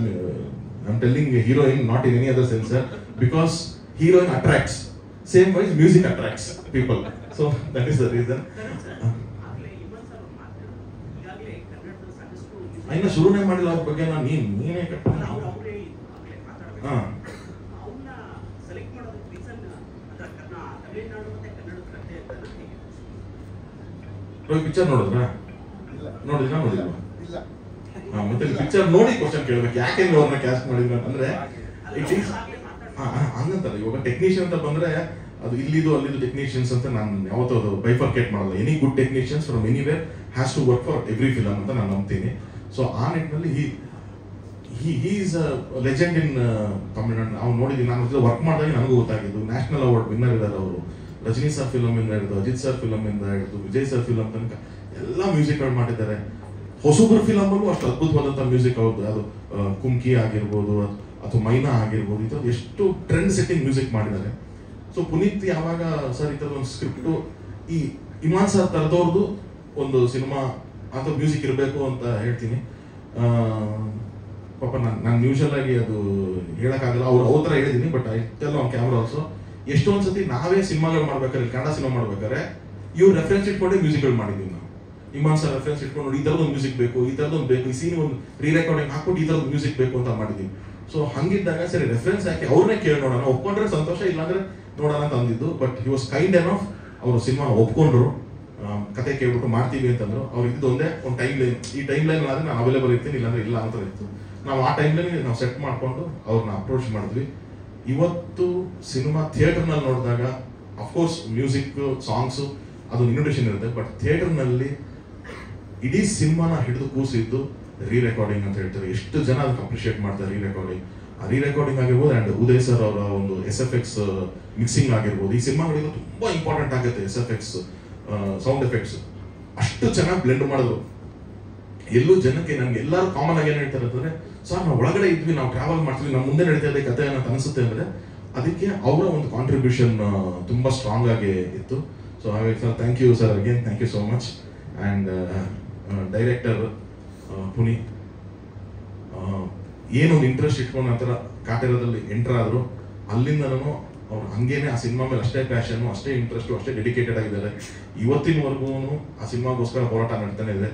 I am telling heroine not in any other sense sir, because heroine attracts, same wise music attracts people. So that is the reason. ಇನ್ನು ಶುರುನೇ ಮಾಡಿಲ್ಲ ಅವ್ರ ಬಗ್ಗೆ. ನಾನು ನೀನೇ ಪಿಕ್ಚರ್ ನೋಡಿದ್ರಾ? ನೋಡಿದ್ರಾ? ನೋಡಿಲ್ವಾ? ಮತ್ತೆ ಪಿಕ್ಚರ್ ನೋಡಿ ಕ್ವಶನ್ ಕೇಳ್ಬೇಕು, ಯಾಕೆಂದ್ರೆ ಅವ್ರನ್ನ ಕ್ಯಾಸ್ಟ್ ಮಾಡಿದ್ರು ಅಂತಂದ್ರೆ ಇಟ್ ಈಸ್ ಹಂಗಂತಲ್ಲ. ಇವಾಗ ಟೆಕ್ನಿಷಿಯನ್ ಅಂತ ಬಂದ್ರೆ ಅದು ಇಲ್ಲಿದು ಅಲ್ಲಿದು ಟೆಕ್ನಿಷಿಯನ್ಸ್ ಅಂತ ನಾನು ಯಾವತ್ತೂ ಅದು ಬೈಫರ್ಕೇಟ್ ಮಾಡಲ್ಲ. Any good technicians from anywhere has to work for every film ಅಂತ ನಾನು ನಂಬ್ತೀನಿ. ಸೊ ಆ ನಿಟ್ಟಿನಲ್ಲಿ he is a legend in Tamil Nadu. ಅವ್ನು ನೋಡಿದ್ದೀನಿ, ನಾನು ಜೊತೆ ವರ್ಕ್ ಮಾಡಿದಾಗ ನನಗೂ ಗೊತ್ತಾಗಿದ್ದು. ನ್ಯಾಷನಲ್ ಅವಾರ್ಡ್ ವಿನ್ನರ್ ಇದ್ದಾರೆ ಅವರು. ರಜನಿ ಸರ್ ಫಿಲಮ್ ಇಂದ ಹಿಡಿದು, ಅಜಿತ್ ಸರ್ ಫಿಲಮ್ ಇಂದ ಹಿಡಿದು, ವಿಜಯ್ ಸರ್ ಫಿಲಮ್ ತನಕ ಎಲ್ಲ ಮ್ಯೂಸಿಕ್ಗಳು ಮಾಡಿದ್ದಾರೆ. ಹೊಸಬ್ರ ಫಿಲಮ್ ಅಲ್ಲೂ ಅಷ್ಟು ಅದ್ಭುತವಾದಂಥ ಮ್ಯೂಸಿಕ್ ಅವ್ರದ್ದು. ಅದು ಕುಮ್ಕಿ ಆಗಿರ್ಬೋದು ಅಥವಾ ಮೈನಾ ಆಗಿರ್ಬೋದು, ಈ ಥರದ್ದು ಎಷ್ಟು ಟ್ರೆಂಡ್ ಸೆಟ್ಟಿಂಗ್ ಮ್ಯೂಸಿಕ್ ಮಾಡಿದ್ದಾರೆ. ಸೊ ಪುನೀತ್ ಯಾವಾಗ ಸರ್ ಈ ಥರದ ಒಂದು ಸ್ಕ್ರಿಪ್ಟು, ಈ ಇಮಾನ್ ಸರ್ ತರದವ್ರದ್ದು ಒಂದು ಸಿನಿಮಾ ಅಥವಾ ಮ್ಯೂಸಿಕ್ ಇರಬೇಕು ಅಂತ ಹೇಳ್ತೀನಿ. ಪಾಪ ನಾನು ಯೂಶಲ್ ಆಗಿ ಅದು ಹೇಳಕ್ಕಾಗಲ್ಲ, ಅವ್ರ ಥರ ಹೇಳಿದ್ದೀನಿ. But I tell on camera also, ಎಷ್ಟೊಂದು ಸತಿ ನಾವೇ ಸಿನಿಮಾಗಳು ಮಾಡ್ಬೇಕಾದ್ರೆ, ಕನ್ನಡ ಸಿನಿಮಾ ಮಾಡ್ಬೇಕಾದ್ರೆ ಇವ್ರು ರೆಫರೆನ್ಸ್ ಇಟ್ಕೊಂಡೆ ಮ್ಯೂಸಿಕ್ಗಳು ಮಾಡಿದ್ದೀವಿ ನಾವು. ಇಮಾನ್ ಸರ್ ರೆಫರೆನ್ಸ್ ಇಟ್ಕೊಂಡು, ನೋಡಿ ಈ ಥರದೊಂದು ಮ್ಯೂಸಿಕ್ ಬೇಕು, ಈ ಥರದೊಂದು ಬೇಕು, ಈ ಸೀನ್ ಒಂದು ರೀರೆಕಾರ್ಡಿಂಗ್ ಹಾಕ್ಬಿಟ್ಟು ಈ ಥರದ್ದು ಮ್ಯೂಸಿಕ್ ಬೇಕು ಅಂತ ಮಾಡಿದ್ದೀವಿ. ಸೊ ಹಂಗಿದ್ದಾಗ ಸರಿ ರೆಫರೆನ್ಸ್ ಹಾಕಿ ಅವ್ರನ್ನೇ ಕೇಳಿ ನೋಡೋಣ, ಒಪ್ಕೊಂಡ್ರೆ ಸಂತೋಷ, ಇಲ್ಲಾಂದ್ರೆ ನೋಡೋಣ ಅಂತ ಅಂದಿದ್ದು. But he was kind enough, ಅವರು ಸಿನಿಮಾ ಒಪ್ಕೊಂಡ್ರು, ಕತೆ ಕೇಳ್ಬಿಟ್ಟು ಮಾಡ್ತೀವಿ ಅಂತಂದ್ರು. ಅವ್ರು ಇದ್ದು ಒಂದೇ ಒಂದು ಟೈಮ್ ಲೈನ್, ಈ ಟೈಮ್ ಲೈನ್ ಆದ್ರೆ ನಾನು ಅವೈಲೇಬಲ್ ಇರ್ತೀನಿ, ಇಲ್ಲಾಂದ್ರೆ ಇಲ್ಲ ಅಂತ ಇತ್ತು. ನಾವು ಆ ಟೈಮ್ ಲೈನ್ ನಾವು ಸೆಟ್ ಮಾಡ್ಕೊಂಡು ಅವ್ರನ್ನ ಅಪ್ರೋಚ್ ಮಾಡಿದ್ವಿ. ಇವತ್ತು ಸಿನಿಮಾ ಥಿಯೇಟರ್ನಲ್ಲಿ ನೋಡಿದಾಗ ಅಫ್ಕೋರ್ಸ್ ಮ್ಯೂಸಿಕ್ ಸಾಂಗ್ಸು ಅದು ಇನ್ವಿಟೇಷನ್ ಇರುತ್ತೆ. ಬಟ್ ಥಿಯೇಟರ್ನಲ್ಲಿ ಇಡೀ ಸಿನಿಮಾನ ಹಿಡಿದು ಕೂಸಿದ್ದು ರೀ ರೆಕಾರ್ಡಿಂಗ್ ಅಂತ ಹೇಳ್ತಾರೆ. ಎಷ್ಟು ಜನ ಅದಕ್ಕೆ ಅಪ್ರಿಷಿಯೇಟ್ ಮಾಡ್ತಾರೆ ರೀ ರೆಕಾರ್ಡಿಂಗ್. ಆ ರೀ ರೆಕಾರ್ಡಿಂಗ್ ಆಗಿರ್ಬೋದು, ಆ್ಯಂಡ್ ಉದಯ್ ಸರ್ ಅವರ ಒಂದು SFX ಮಿಕ್ಸಿಂಗ್ ಆಗಿರ್ಬೋದು. ಈ ಸಿನಿಮಾಗಳಿಗೆ ತುಂಬಾ ಇಂಪಾರ್ಟೆಂಟ್ ಆಗುತ್ತೆ SFX ಸೌಂಡ್ ಎಫೆಕ್ಟ್ಸ್. ಅಷ್ಟು ಚೆನ್ನಾಗಿ ಬ್ಲೆಂಡ್ ಮಾಡಿದ್ರು. ಎಲ್ಲೂ ಜನಕ್ಕೆ, ನನ್ಗೆ ಎಲ್ಲರೂ ಕಾಮನ್ ಆಗಿ ಏನ್ ಹೇಳ್ತಾರೆ ಅಂತಂದ್ರೆ, ಸರ್ ನಾವು ಒಳಗಡೆ ಇದ್ವಿ, ನಾವು ಟ್ರಾವೆಲ್ ಮಾಡ್ತೀವಿ, ನಮ್ಮ ಮುಂದೆ ನಡೀತಾ ಇದೆ ಕತೆ ಅಂತ ಅನಿಸುತ್ತೆ ಅಂದ್ರೆ ಅದಕ್ಕೆ ಅವರ ಒಂದು ಕಾಂಟ್ರಿಬ್ಯೂಷನ್ ತುಂಬಾ ಸ್ಟ್ರಾಂಗ್ ಆಗಿ ಇತ್ತು. ಸೊ ಹಾಗಾಗಿ sir thank you sir, again thank you so much. And director Puneeth ಏನೊಂದು ಇಂಟ್ರೆಸ್ಟ್ ಇಟ್ಕೊಂಡು ನಂತರ ಕಾಟೇರದಲ್ಲಿ ಎಂಟರ್ ಆದ್ರು, ಅಲ್ಲಿಂದ ನಾನು ಅವ್ರು ಹಂಗೇನೆ ಆ ಸಿನಿಮಾ ಮೇಲೆ ಅಷ್ಟೇ ಪ್ಯಾಷನ್, ಅಷ್ಟೇ ಇಂಟ್ರೆಸ್ಟ್, ಅಷ್ಟೇ ಡೆಡಿಕೇಟೆಡ್ ಆಗಿದ್ದಾರೆ. ಇವತ್ತಿನವರೆಗೂ ಆ ಸಿನಿಮಾಗೋಸ್ಕರ ಹೋರಾಟ ನಡ್ತಾನೆ ಇದೆ.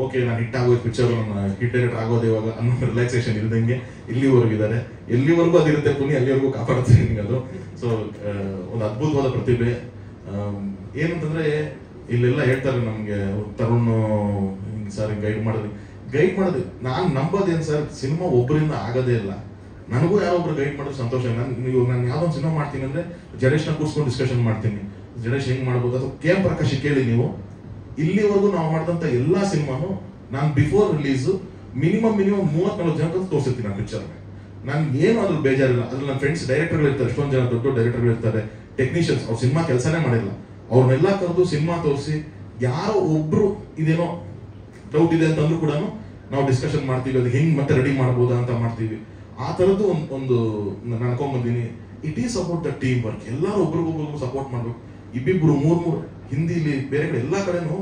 ಓಕೆ ನಾನು ಹಿಟ್ ಆಗೋದು ಪಿಕ್ಚರ್, ನನ್ನ ಹಿಟ್ ಡೈರೆಕ್ಟರ್ ಆಗೋದು ಇವಾಗ ಅನ್ನೋ ರಿಲ್ಯಾಕ್ಸೇಷನ್ ಇಲ್ದಂಗೆ ಇಲ್ಲಿವರೆಗೂ ಇದ್ದಾರೆ. ಎಲ್ಲಿವರೆಗೂ ಅದಿರುತ್ತೆ ಪುನಿ, ಅಲ್ಲಿವರೆಗೂ ಕಾಪಾಡುತ್ತೆ ನಿಮ್ಗೆ ಅದು. ಸೊ ಒಂದು ಅದ್ಭುತವಾದ ಪ್ರತಿಭೆ. ಏನಂತಂದ್ರೆ ಇಲ್ಲೆಲ್ಲ ಹೇಳ್ತಾರೆ ನಮ್ಗೆ ತರುಣ್ ಸರ್ ಗೈಡ್ ಮಾಡೋದು. ನಾನು ನಂಬೋದೇನು ಸರ್, ಸಿನಿಮಾ ಒಬ್ಬರಿಂದ ಆಗೋದೇ ಇಲ್ಲ. ನನಗೂ ಯಾರೊಬ್ರು ಗೈಡ್ ಮಾಡೋದು ಸಂತೋಷ. ನಾನು ಯಾವ್ದೊಂದು ಸಿನಿಮಾ ಮಾಡ್ತೀನಿ ಅಂದ್ರೆ ಜಡೇಶ್ನ ಕೂರ್ಸ್ಕೊಂಡು ಡಿಸ್ಕಷನ್ ಮಾಡ್ತೀನಿ, ಜಡೇಶ್ ಹೆಂಗ್ ಮಾಡ್ಬೋದು. ಅಥವಾ KM ಪ್ರಕಾಶ್ ಕೇಳಿ ನೀವು, ಇಲ್ಲಿವರೆಗೂ ನಾವು ಮಾಡಿದಂತ ಎಲ್ಲಾ ಸಿನಿಮಾನು ನಾನು ಬಿಫೋರ್ ರಿಲೀಸು ಮಿನಿಮಮ್ 30-40 ಜನಕ್ಕೆ ತೋರಿಸಿರ್ತೀನಿ ನಾನು ಪಿಕ್ಚರ್. ನನ್ಗೆ ಏನು ಅದ್ರ ಬೇಜಾರಿಲ್ಲ. ಅದ್ರಲ್ಲಿ ನನ್ನ ಫ್ರೆಂಡ್ಸ್ ಡೈರೆಕ್ಟರ್ಗಳು ಇರ್ತಾರೆ, ಎಷ್ಟೊಂದು ಜನ ದೊಡ್ಡ ಡೈರೆಕ್ಟರ್ಗಳು ಇರ್ತಾರೆ, ಟೆಕ್ನಿಷಿಯನ್ಸ್, ಅವ್ರು ಸಿನಿಮಾ ಕೆಲಸನೇ ಮಾಡಿಲ್ಲ, ಅವ್ರನ್ನೆಲ್ಲ ಕರೆದು ಸಿನಿಮಾ ತೋರಿಸಿ ಯಾರೋ ಒಬ್ರು ಇದೇನೋ ಡೌಟ್ ಇದೆ ಅಂತಂದ್ರೂ ಕೂಡ ನಾವು ಡಿಸ್ಕಷನ್ ಮಾಡ್ತೀವಿ, ಅದು ಹೆಂಗ್ ಮತ್ತೆ ರೆಡಿ ಮಾಡ್ಬೋದಾ ಅಂತ ಮಾಡ್ತೀವಿ. ಆ ಥರದ್ದು ಒಂದು ನಾನು ಅನ್ಕೊಂಡ್ಬಂದಿನಿ. It is about the team work. ಎಲ್ಲರೂ ಒಬ್ರಿಗೊಬ್ರಿಗೂ ಸಪೋರ್ಟ್ ಮಾಡ್ಬೇಕು. ಇಬ್ಬಿಬ್ರು 3 ಹಿಂದಿಲಿ ಬೇರೆ ಕಡೆ ಎಲ್ಲ ಕಡೆನೂ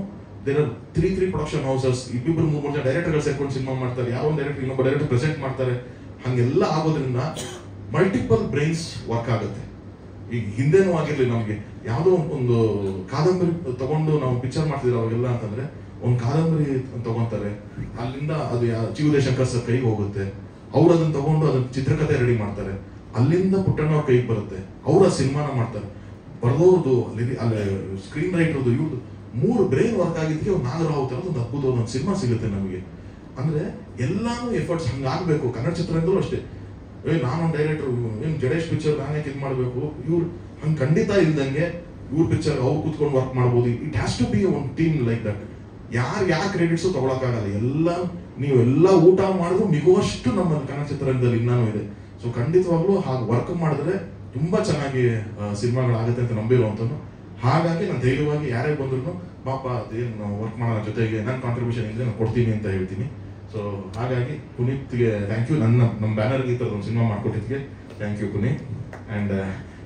ದೇರ್ ಆರ್ 3 ಪ್ರೊಡಕ್ಷನ್ ಹೌಸಸ್. ಇಬ್ಬಿಬ್ರು 3 ಜನ ಡೈರೆಕ್ಟರ್ಗಳು ಸೇರ್ಕೊಂಡು ಸಿನಿಮಾ ಮಾಡ್ತಾರೆ. ಯಾರೋ ಒಂದು ಡೈರೆಕ್ಟರ್ ಇನ್ನೊಬ್ಬ ಡೈರೆಕ್ಟರ್ ಪ್ರೆಸೆಂಟ್ ಮಾಡ್ತಾರೆ. ಹಂಗೆಲ್ಲ ಆಗೋದ್ರಿಂದ ಮಲ್ಟಿಪಲ್ ಬ್ರೈನ್ಸ್ ವರ್ಕ್ ಆಗುತ್ತೆ. ಈಗ ಹಿಂದೆನೂ ಆಗಿರ್ಲಿ, ನಮ್ಗೆ ಯಾವುದೋ ಒಂದು ಕಾದಂಬರಿ ತಗೊಂಡು ನಾವು ಪಿಕ್ಚರ್ ಮಾಡ್ತಿದ್ರು ಅವಾಗೆಲ್ಲ ಅಂತಂದ್ರೆ, ಒಂದು ಕಾದಂಬರಿ ತಗೊಂತಾರೆ, ಅಲ್ಲಿಂದ ಅದು ಚಿಗುದೇ ಶಂಕರ್ ಸರ್ ಕೈಗೆ ಹೋಗುತ್ತೆ, ಅವ್ರು ಅದನ್ನ ತಗೊಂಡು ಅದನ್ನ ಚಿತ್ರಕಥೆ ರೆಡಿ ಮಾಡ್ತಾರೆ, ಅಲ್ಲಿಂದ ಪುಟ್ಟಣ್ಣ ಅವ್ರ ಕೈಗೆ ಬರುತ್ತೆ, ಅವ್ರ ಸಿನಿಮಾನ ಮಾಡ್ತಾರೆ. ಬರ್ದೋರ್ದು ಅಲ್ಲಿ ಸ್ಕ್ರೀನ್ ರೈಟರ್ದು ಇವ್ರದ್ದು 3 ಬ್ರೈನ್ ವರ್ಕ್ ಆಗಿದ್ದಕ್ಕೆ ಒಂದು ನಾಗರಾವ್ ಥರದ್ದು ಒಂದು ಅದ್ಭುತವಾದ ಒಂದು ಸಿನಿಮಾ ಸಿಗುತ್ತೆ ನಮಗೆ. ಅಂದ್ರೆ ಎಲ್ಲಾನು ಎಫರ್ಟ್ಸ್ ಹಂಗಾಗಬೇಕು. ಕನ್ನಡ ಚಿತ್ರರಂಗದಲ್ಲೂ ಅಷ್ಟೇ. ನಾನೊಂದು ಡೈರೆಕ್ಟರ್, ಏನು ಜಡೇಶ್ ಪಿಕ್ಚರ್ ನಾನೇ ಇದು ಮಾಡಬೇಕು, ಇವ್ರು ಹಂಗೆ ಖಂಡಿತ ಇಲ್ದಂಗೆ ಇವ್ರ ಪಿಕ್ಚರ್ ಅವ್ರು ಕೂತ್ಕೊಂಡು ವರ್ಕ್ ಮಾಡ್ಬೋದು. ಇಟ್ ಹ್ಯಾಸ್ ಟು ಬಿ ಒಂದು ಟೀಮ್ ಲೈಕ್ ದಟ್. ಯಾರು ಕ್ರೆಡಿಟ್ಸು ತಗೊಳಕ್ಕಾಗಲ್ಲ. ನೀವೆಲ್ಲ ಊಟ ಮಾಡಿದ್ರು ಮಿಗುವಷ್ಟು ನಮ್ಮ ಕನ್ನಡ ಚಿತ್ರರಂಗದಲ್ಲಿ ಇನ್ನೂ ಇದೆ. ಸೊ ಖಂಡಿತವಾಗ್ಲೂ ಹಾಗೆ ವರ್ಕ್ ಮಾಡಿದ್ರೆ ತುಂಬಾ ಚೆನ್ನಾಗಿ ಸಿನಿಮಾಗಳಾಗುತ್ತೆ ಅಂತ ನಂಬಿರುವಂಥದ್ದು. ಹಾಗಾಗಿ ನಾನು ಧೈರ್ಯವಾಗಿ ಯಾರೇ ಬಂದ್ರು ಪಾಪ ಅದೇನು ವರ್ಕ್ ಮಾಡೋ ಜೊತೆಗೆ ನನ್ನ ಕಾಂಟ್ರಿಬ್ಯೂಷನ್ ಇದೆ ನಾನು ಕೊಡ್ತೀನಿ ಅಂತ ಹೇಳ್ತೀನಿ. ಸೊ ಹಾಗಾಗಿ ಪುನೀತ್ಗೆ ಥ್ಯಾಂಕ್ ಯು. ನಮ್ಮ ಬ್ಯಾನರ್ಗೆ ಈ ಥರದ ಒಂದು ಸಿನಿಮಾ ಮಾಡ್ಕೊಟ್ಟಿದ್ಗೆ thank you Puneeth. And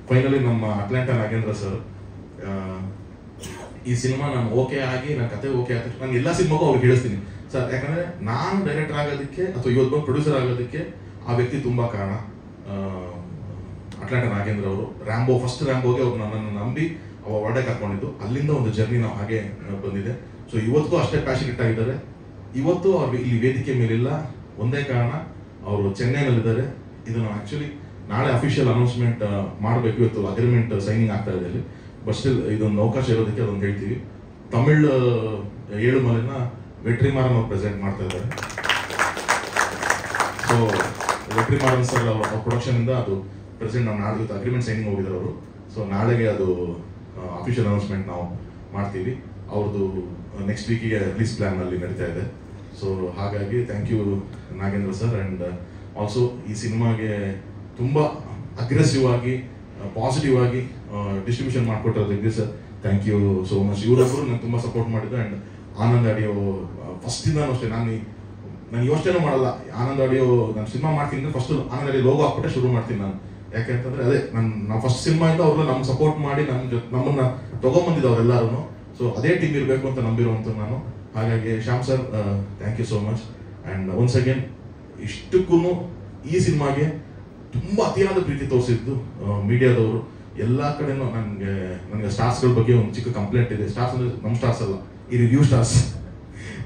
finally ನಮ್ಮ ಅಟ್ಲಾಂಟಾ ನಾಗೇಂದ್ರ ಸರ್, ಈ ಸಿನಿಮಾ ನಾನು ಓಕೆ ಆಗಿ ನನ್ನ ಕತೆ ಓಕೆ ಆಗಿ ನಾನು ಎಲ್ಲ ಸಿನಿಮಾಗೂ ಅವ್ರಿಗೆ ಹೇಳಿಸ್ತೀನಿ ಸರ್. ಯಾಕಂದ್ರೆ ನಾನು ಡೈರೆಕ್ಟರ್ ಆಗೋದಕ್ಕೆ ಅಥವಾ ಇವತ್ತು ಬಂದು ಪ್ರೊಡ್ಯೂಸರ್ ಆಗೋದಕ್ಕೆ ಆ ವ್ಯಕ್ತಿ ತುಂಬಾ ಕಾರಣ. ಅಟ್ಲಾಂಟಾ ನಾಗೇಂದ್ರ ಅವರು ಫಸ್ಟ್ ರ್ಯಾಂಬೋಗೆ ಅವ್ರು ನನ್ನನ್ನು ನಂಬಿ ಅವ ಹೊರಡೆ ಕರ್ಕೊಂಡಿದ್ದು. ಅಲ್ಲಿಂದ ಒಂದು ಜರ್ನಿ ನಾವು ಹಾಗೆ ಬಂದಿದೆ. ಸೊ ಇವತ್ತಿಗೂ ಅಷ್ಟೇ ಪ್ಯಾಷನೇಟ್ ಆಗಿದ್ದಾರೆ. ಇವತ್ತು ಅವ್ರು ಇಲ್ಲಿ ವೇದಿಕೆ ಮೇಲಿಲ್ಲ, ಒಂದೇ ಕಾರಣ ಅವರು ಚೆನ್ನೈನಲ್ಲಿದ್ದಾರೆ. ಇದನ್ನು ಆಕ್ಚುಲಿ ನಾಳೆ ಅಫಿಷಿಯಲ್ ಅನೌನ್ಸ್ಮೆಂಟ್ ಮಾಡಬೇಕು. ಇವತ್ತು ಅಗ್ರಿಮೆಂಟ್ ಸೈನಿಂಗ್ ಆಗ್ತಾ ಇದೆ ಅಲ್ಲಿ. ಬಟ್ ಸ್ಟಿಲ್ ಇದೊಂದು ಅವಕಾಶ ಇರೋದಕ್ಕೆ ಅದೊಂದು ಹೇಳ್ತೀವಿ. ತಮಿಳ್ 7 ಮಲೆನ ವೆಟ್ರಿಮಾರನ್ ಅವ್ರು ಪ್ರೆಸೆಂಟ್ ಮಾಡ್ತಾ ಇದ್ದಾರೆ. ಸೊ ವೆಟ್ರಿಮಾರನ್ ಸರ್ ಅವ್ರ ಪ್ರೊಡಕ್ಷನ್ ಇಂದ ಅದು ಪ್ರೆಸೆಂಟ್ ನಾವು ನಾಳೆ ಅಗ್ರಿಮೆಂಟ್ ಸೈನಿಂಗ್ ಹೋಗಿದ್ದಾರೆ ಅವರು. ಸೊ ನಾಳೆಗೆ ಅದು ಅಫಿಷಿಯಲ್ ಅನೌನ್ಸ್ಮೆಂಟ್ ನಾವು ಮಾಡ್ತೀವಿ. ಅವ್ರದ್ದು ನೆಕ್ಸ್ಟ್ ವೀಕಿಗೆ ರಿಲೀಸ್ ಪ್ಲಾನ್ ಅಲ್ಲಿ ನಡೀತಾ ಇದೆ. ಸೊ ಹಾಗಾಗಿ thank you Nagendra sir. And also ಈ ಸಿನಿಮಾಗೆ ತುಂಬ ಅಗ್ರೆಸಿವ್ ಆಗಿ ಪಾಸಿಟಿವ್ ಆಗಿ ಡಿಸ್ಟ್ರಿಬ್ಯೂಷನ್ ಮಾಡಿಕೊಟ್ಟಿರೋದು sir, thank you so much. ಇವರೊಬ್ಬರು ನಂಗೆ ತುಂಬ ಸಪೋರ್ಟ್ ಮಾಡಿದ್ದು. ಆ್ಯಂಡ್ ಆನಂದ್ ಆಡಿಯೋ ಫಸ್ಟಿಂದಾನು ಅಷ್ಟೇ, ನಾನು ಯೋಚನೆ ಮಾಡಲ್ಲ. ಆನಂದ್ ಆಡಿಯೋ ನಾನು ಸಿನಿಮಾ ಮಾಡ್ತೀನಿ ಅಂದರೆ ಫಸ್ಟ್ ಆನಂದ್ ಆಡಿಯೋ ಲೋಗೋ ಹಾಕ್ಬಿಟ್ಟೆ ಶುರು ಮಾಡ್ತೀನಿ ನಾನು. ಯಾಕೆಂತಂದ್ರೆ ಅದೇ ನಾವು ಫಸ್ಟ್ ಸಿನಿಮಾ ಇಂದ ಅವ್ರನ್ನ ನಮ್ಗೆ ಸಪೋರ್ಟ್ ಮಾಡಿ ನಮ್ಮನ್ನ ತಗೊಂಡ್ಬಂದಿದ್ದವರೆಲ್ಲರೂ. ಸೊ ಅದೇ ಟೀಮ್ ಇರಬೇಕು ಅಂತ ನಂಬಿರುವಂಥ ನಾನು. ಹಾಗಾಗಿ Shyam sir thank you so much. And once again ಇಷ್ಟಕ್ಕೂ ಈ ಸಿನಿಮಾಗೆ ತುಂಬ ಅತಿಯಾದ ಪ್ರೀತಿ ತೋರಿಸಿದ್ದು ಮೀಡಿಯಾದವರು ಎಲ್ಲ ಕಡೆನೂ. ನನಗೆ ಸ್ಟಾರ್ಸ್ಗಳ ಬಗ್ಗೆ ಒಂದು ಚಿಕ್ಕ ಕಂಪ್ಲೇಂಟ್ ಇದೆ. ಸ್ಟಾರ್ಸ್ ಅಂದರೆ ನಮ್ಮ ಸ್ಟಾರ್ಸ್ ಅಲ್ಲ, ಈ review stars.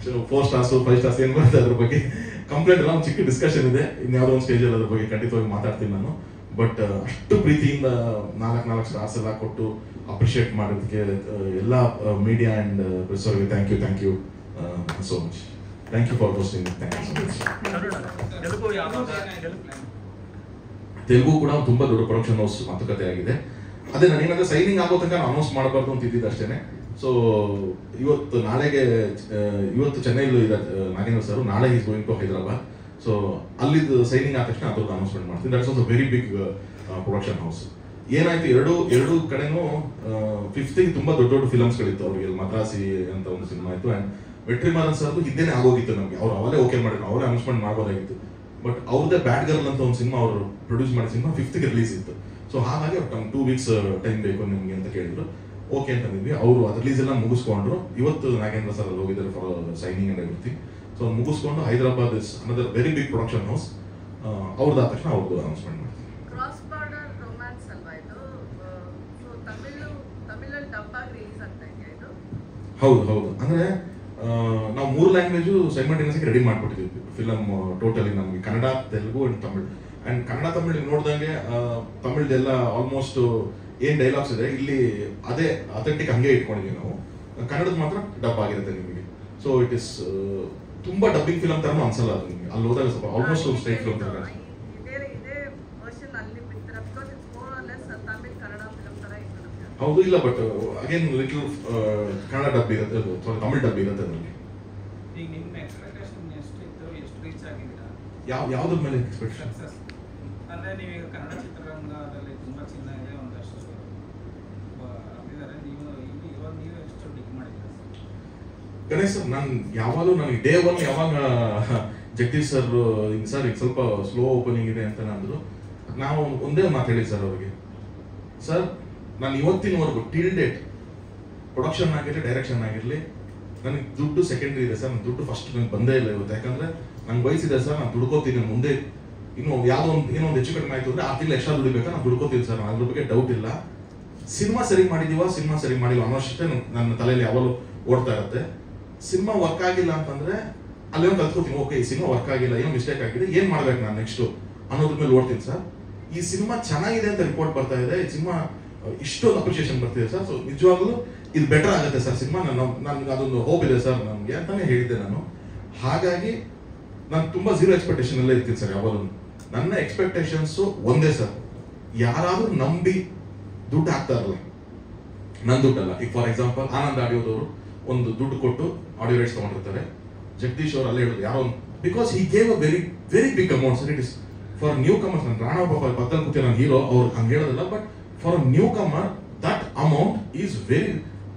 So 4 stars 5 stars ಏನು ಬರುತ್ತೆ ಅದ್ರ ಬಗ್ಗೆ ಕಂಪ್ಲೇಂಟ್ ಎಲ್ಲ ಒಂದು ಚಿಕ್ಕ ಡಿಸ್ಕಷನ್ ಇದೆ. ಇನ್ಯಾವುದೋ ಒಂದು ಸ್ಟೇಜಲ್ಲಿ ಅದ್ರ ಬಗ್ಗೆ ಖಂಡಿತವಾಗಿ ಮಾತಾಡ್ತೀನಿ ನಾನು. ಬಟ್ ಅಷ್ಟು ಪ್ರೀತಿಯಿಂದ 4 ಸ್ಟಾರ್ಸ್ ಎಲ್ಲ ಕೊಟ್ಟು ಅಪ್ರಿಷಿಯೇಟ್ ಮಾಡೋದಕ್ಕೆ ಎಲ್ಲ ಮೀಡಿಯಾ ಆ್ಯಂಡ್ ಪ್ರೆಸ್ ಅವರಿಗೆ thank you so much. Thank you for hosting. Thank you so much. Telugu ಕೂಡ ತುಂಬ ದೊಡ್ಡ ಪ್ರೊಡಕ್ಷನ್ ಹೌಸ್ ಮಾತುಕತೆ ಆಗಿದೆ. ಅದೇ ನಾನು ಏನಾದ್ರೆ ಸೈನಿಂಗ್ ಆಗೋ ತನಕ ನಾನು ಅನೌನ್ಸ್ ಮಾಡಬಾರ್ದು ಅಂತ ಇದ್ದಿದ್ದು ಅಷ್ಟೇ. ಸೊ ಇವತ್ತು ಚೆನ್ನೈಲಿ ಇದೆ ನಾಗೇಂದ್ರ ಸರ್, ನಾಳೆ is going to Hyderabad. So ಅಲ್ಲಿದ್ದು ಸೈನಿಂಗ್ ಆದ ತಕ್ಷಣ ಅದ್ರದ್ದು ಅನೌನ್ಸ್ಮೆಂಟ್ ಮಾಡ್ತೀನಿ. That's also very big production house. ಏನಾಯ್ತು, ಎರಡು ಕಡೆನೂ 5th ತುಂಬಾ ದೊಡ್ಡ ಫಿಲಮ್ಸ್ಗಳಿತ್ತು ಅವ್ರಿಗೆ. ಮದ್ರಾಸಿ ಅಂತ ಒಂದು ಸಿನಿಮಾ ಇತ್ತು. ಆ್ಯಂಡ್ ವೆಟ್ರಿಮಾರನ್ ಸರ್ದು ಹಿಂದೆನೇ ಆಗೋಗಿತ್ತು ನಮಗೆ. ಅವ್ರು ಅವರೇ ಓಕೆ ಮಾಡಿದ್ರು, ಅವರೇ ಅನೌನ್ಸ್ಮೆಂಟ್ ಮಾಡ್ಬೋದಾಗಿತ್ತು. ಬಟ್ ಅವ್ರದ್ದೇ ಬ್ಯಾಡ್ ಗರ್ಲ್ ಅಂತ ಒಂದು ಸಿನಿಮಾ ಅವರು ಪ್ರೊಡ್ಯೂಸ್ ಮಾಡಿದ ಸಿನಿಮಾ 5th ರಿಲೀಸ್ ಇತ್ತು. ಸೊ ಹಾಗಾಗಿ ಅವ್ರು 2 ವೀಕ್ಸ್ ಟೈಮ್ ಬೇಕು ನಿಮಗೆ ಅಂತ ಕೇಳಿದ್ರು. ಓಕೆ ಅಂತಂದಿದ್ವಿ. ಅವರು ಅದು ರಿಲೀಸ್ ಎಲ್ಲ ಮುಗಿಸ್ಕೊಂಡ್ರು. ಇವತ್ತು ನಾಗೇಂದ್ರ ಸರ್ ಅಲ್ಲಿ ಹೋಗಿದ್ದಾರೆ for signing and everything. So ಮುಗಿಸ್ಕೊಂಡು Hyderabad is another very big production house. ಅವ್ರದ್ದು ಆದ ತಕ್ಷಣ ಅವ್ರದ್ದು ಅನೌನ್ಸ್ಮೆಂಟ್ ಮಾಡ್ತೀವಿ. ಕ್ರಾಸ್ ಬಾರ್ಡರ್ ರೊಮ್ಯಾನ್ಸ್ ಅಲ್ವಾ ಇದು? ಸೊ ತಮಿಳಲ್ಲಿ ಡಬ್ ಆಗಿ ರಿಲೀಸ್ ಆಗ್ತಾ ಇದೆ ಇದು? ಹೌದು. ಅಂದ್ರೆ ನಾವು 3 ಲ್ಯಾಂಗ್ವೇಜು ಸೈಮಲ್ಟೇನಿಯಸ್ ರೆಡಿ ಮಾಡ್ಬಿಟ್ಟಿದ್ವಿ ಫಿಲಮ್ ಟೋಟಲಿ. ನಮಗೆ ಕನ್ನಡ, ತೆಲುಗು ಅಂಡ್ ತಮಿಳ್. ಅಂಡ್ ಕನ್ನಡ ತಮಿಳ್ ನೋಡ್ದಂಗೆ ತಮಿಳ್ದೆಲ್ಲ ಆಲ್ಮೋಸ್ಟ್ ಏನ್ ಡೈಲಾಗ್ಸ್ ಇದೆ ಇಲ್ಲಿ ಅದೇ ಅಥೆಂಟಿಕ್ ಹಂಗೆ ಇಟ್ಕೊಂಡಿದ್ವಿ ನಾವು. ಕನ್ನಡದ ಮಾತ್ರ ಡಬ್ ಆಗಿರುತ್ತೆ ನಿಮಗೆ. ಸೊ ಇಟ್ ಇಸ್ ತುಂಬಾ ಡಬ್ಬಿಂಗ್ ಫಿಲಮ್ ತರನು ಅನ್ಸಲ್ಲ ಅದು ನಿಮಗೆ. ಅಲ್ಲಿ ಹೋದಾಗ ಸ್ವಲ್ಪ ಆಲ್ಮೋಸ್ಟ್ ಸ್ಟ್ರೈಟ್ ಫಿಲಮ್ ತರ ಹೌದು. ಇಲ್ಲ but again little Kannada dub ಇರುತ್ತೆ, ಸಾರಿ ತಮಿಳ್ ಡಬ್ ಇರುತ್ತೆ ಅದರಲ್ಲಿ. ಈಗ ನಿಮ್ಮ ಎಕ್ಸ್ಪೆಕ್ಟೇಷನ್ ಎಷ್ಟು ರೀಚ್ ಆಗಿದ್ದೀರಾ? ಯಾವ್ದ್ರ ಮೇಲೆ ಎಕ್ಸ್ಪೆಕ್ಟೇಷನ್? ಅಂದ್ರೆ ನೀವೀಗ ಕನ್ನಡ ಚಿತ್ರರಂಗದಲ್ಲಿ ತುಂಬಾ ಚೆನ್ನಾಗಿದೆ, ಒಂದಷ್ಟು ಆಗಿದ್ದಾರೆ. ಇವಾಗ ನೀವು ಎಷ್ಟು ಡಿಗ್ ಮಾಡಿದ್ದೀರಾ ಗಣೇಶ್ ಸರ್? ನನಗೆ ಡೇ 1 ಯಾವಾಗ ಜಗದೀಶ್ ಸರ್ ಈಗ ಸ್ವಲ್ಪ ಸ್ಲೋ ಓಪನಿಂಗ್ ಇದೆ ಅಂತ ಅಂದ್ರು, ನಾವು ಒಂದೇ ಮಾತು ಹೇಳಿ ಸರ್ ಅವ್ರಿಗೆ, ಸರ್ ನಾನು ಇವತ್ತಿನವರೆಗೂ ಟಿಲ್ ಡೇಟ್ ಪ್ರೊಡಕ್ಷನ್ ಆಗಿರಲಿ ಡೈರೆಕ್ಷನ್ ಆಗಿರಲಿ ನನಗೆ ದುಡ್ಡು ಸೆಕೆಂಡ್ರಿ ಇದೆ ಸರ್. ನನ್ನ ದುಡ್ಡು ಫಸ್ಟ್ ನನಗೆ ಬಂದೇ ಇಲ್ಲ ಇವತ್ತು. ಯಾಕಂದ್ರೆ ನಂಗೆ ವಯಸ್ಸಿದೆ ಸರ್, ನಾನು ದುಡ್ಕೋತೀನಿ. ಮುಂದೆ ಇನ್ನೂ ಯಾವುದೋ ಒಂದು ಹೆಚ್ಚು ಕಡಿಮೆ ಆಯ್ತು ಅಂದ್ರೆ 6 ತಿಂಗಳು ಎಕ್ಸ್ಟ್ರಾ ದುಡಿಬೇಕಾ, ನಾನು ದುಡ್ಕೋತೀನಿ ಸರ್. ಅದ್ರ ಬಗ್ಗೆ ಡೌಟ್ ಇಲ್ಲ. ಸಿನಿಮಾ ಸರಿ ಮಾಡಿಲ್ಲ ಅನ್ನೋಷ್ಟೇ ನನ್ನ ತಲೆಯಲ್ಲಿ ಯಾವಾಗಲೂ ಓಡ್ತಾ ಇರುತ್ತೆ. ಸಿನಿಮಾ ವರ್ಕ್ ಆಗಿಲ್ಲ ಅಂತಂದ್ರೆ ಅಲ್ಲೇ ಕಲ್ತ್ಕೋತೀನಿ. ಓಕೆ, ಈ ಸಿನಿಮಾ ವರ್ಕ್ ಆಗಿಲ್ಲ, ಏನೋ ಮಿಸ್ಟೇಕ್ ಆಗಿದೆ, ಏನ್ ಮಾಡ್ಬೇಕು ನಾನು ನೆಕ್ಸ್ಟ್ ಅನ್ನೋದ್ರ ಮೇಲೆ ಓಡ್ತೀನಿ ಸರ್. ಈ ಸಿನಿಮಾ ಚೆನ್ನಾಗಿದೆ ಅಂತ ರಿಪೋರ್ಟ್ ಬರ್ತಾ ಇದೆ, ಈ ಸಿನಿಮಾ ಇಷ್ಟೊಂದು ಅಪ್ರಿಷಿಯೇಷನ್ ಬರ್ತಿದೆ ಸರ್. ಸೊ ನಿಜವಾಗ್ಲೂ ಇದು ಬೆಟರ್ ಆಗುತ್ತೆ ಸರ್ ಸಿನಿಮಾ. ನನ್ಗೆ ಅದೊಂದು ಹೋಪ್ ಇದೆ ಸರ್ ನಮಗೆ ಅಂತಾನೆ ಹೇಳಿದ್ದೆ ನಾನು. ಹಾಗಾಗಿ ನಾನು ತುಂಬಾ ಝೀರೋ ಎಕ್ಸ್ಪೆಕ್ಟೇಷನ್ ಅಲ್ಲೇ ಇರ್ತೀನಿ ಸರ್. ಯಾವಾಗಲೂ ನನ್ನ ಎಕ್ಸ್ಪೆಕ್ಟೇಷನ್ಸು ಒಂದೇ ಸರ್, ಯಾರಾದ್ರೂ ನಂಬಿ ದುಡ್ಡು ಹಾಕ್ತಾರಲ್ಲ, ನನ್ನ ದುಡ್ಡಲ್ಲ. ಈಗ ಫಾರ್ ಎಕ್ಸಾಂಪಲ್ ಆನಂದ್ ಆಡಿಯೋದವರು ಒಂದು ದುಡ್ಡು ಕೊಟ್ಟು ಆಡಿಯೋ ರೈಟ್ಸ್ ತಗೊಂಡಿರ್ತಾರೆ. ಜಗದೀಶ್ ಅವರು ಅಲ್ಲೇ ಹೇಳಿದ್ರು ಯಾರೋ because he gave a very very big amount sir. It is for newcomers. ನಾನು ರಾಣಾ ಪಾಪ ಬದ್ದಲ್ ಕೂತಿ ನಾನು ಹೀರೋ ಅವ್ರು ಹಂಗೆ ಹೇಳೋದಿಲ್ಲ, but for new Qamar that amount is very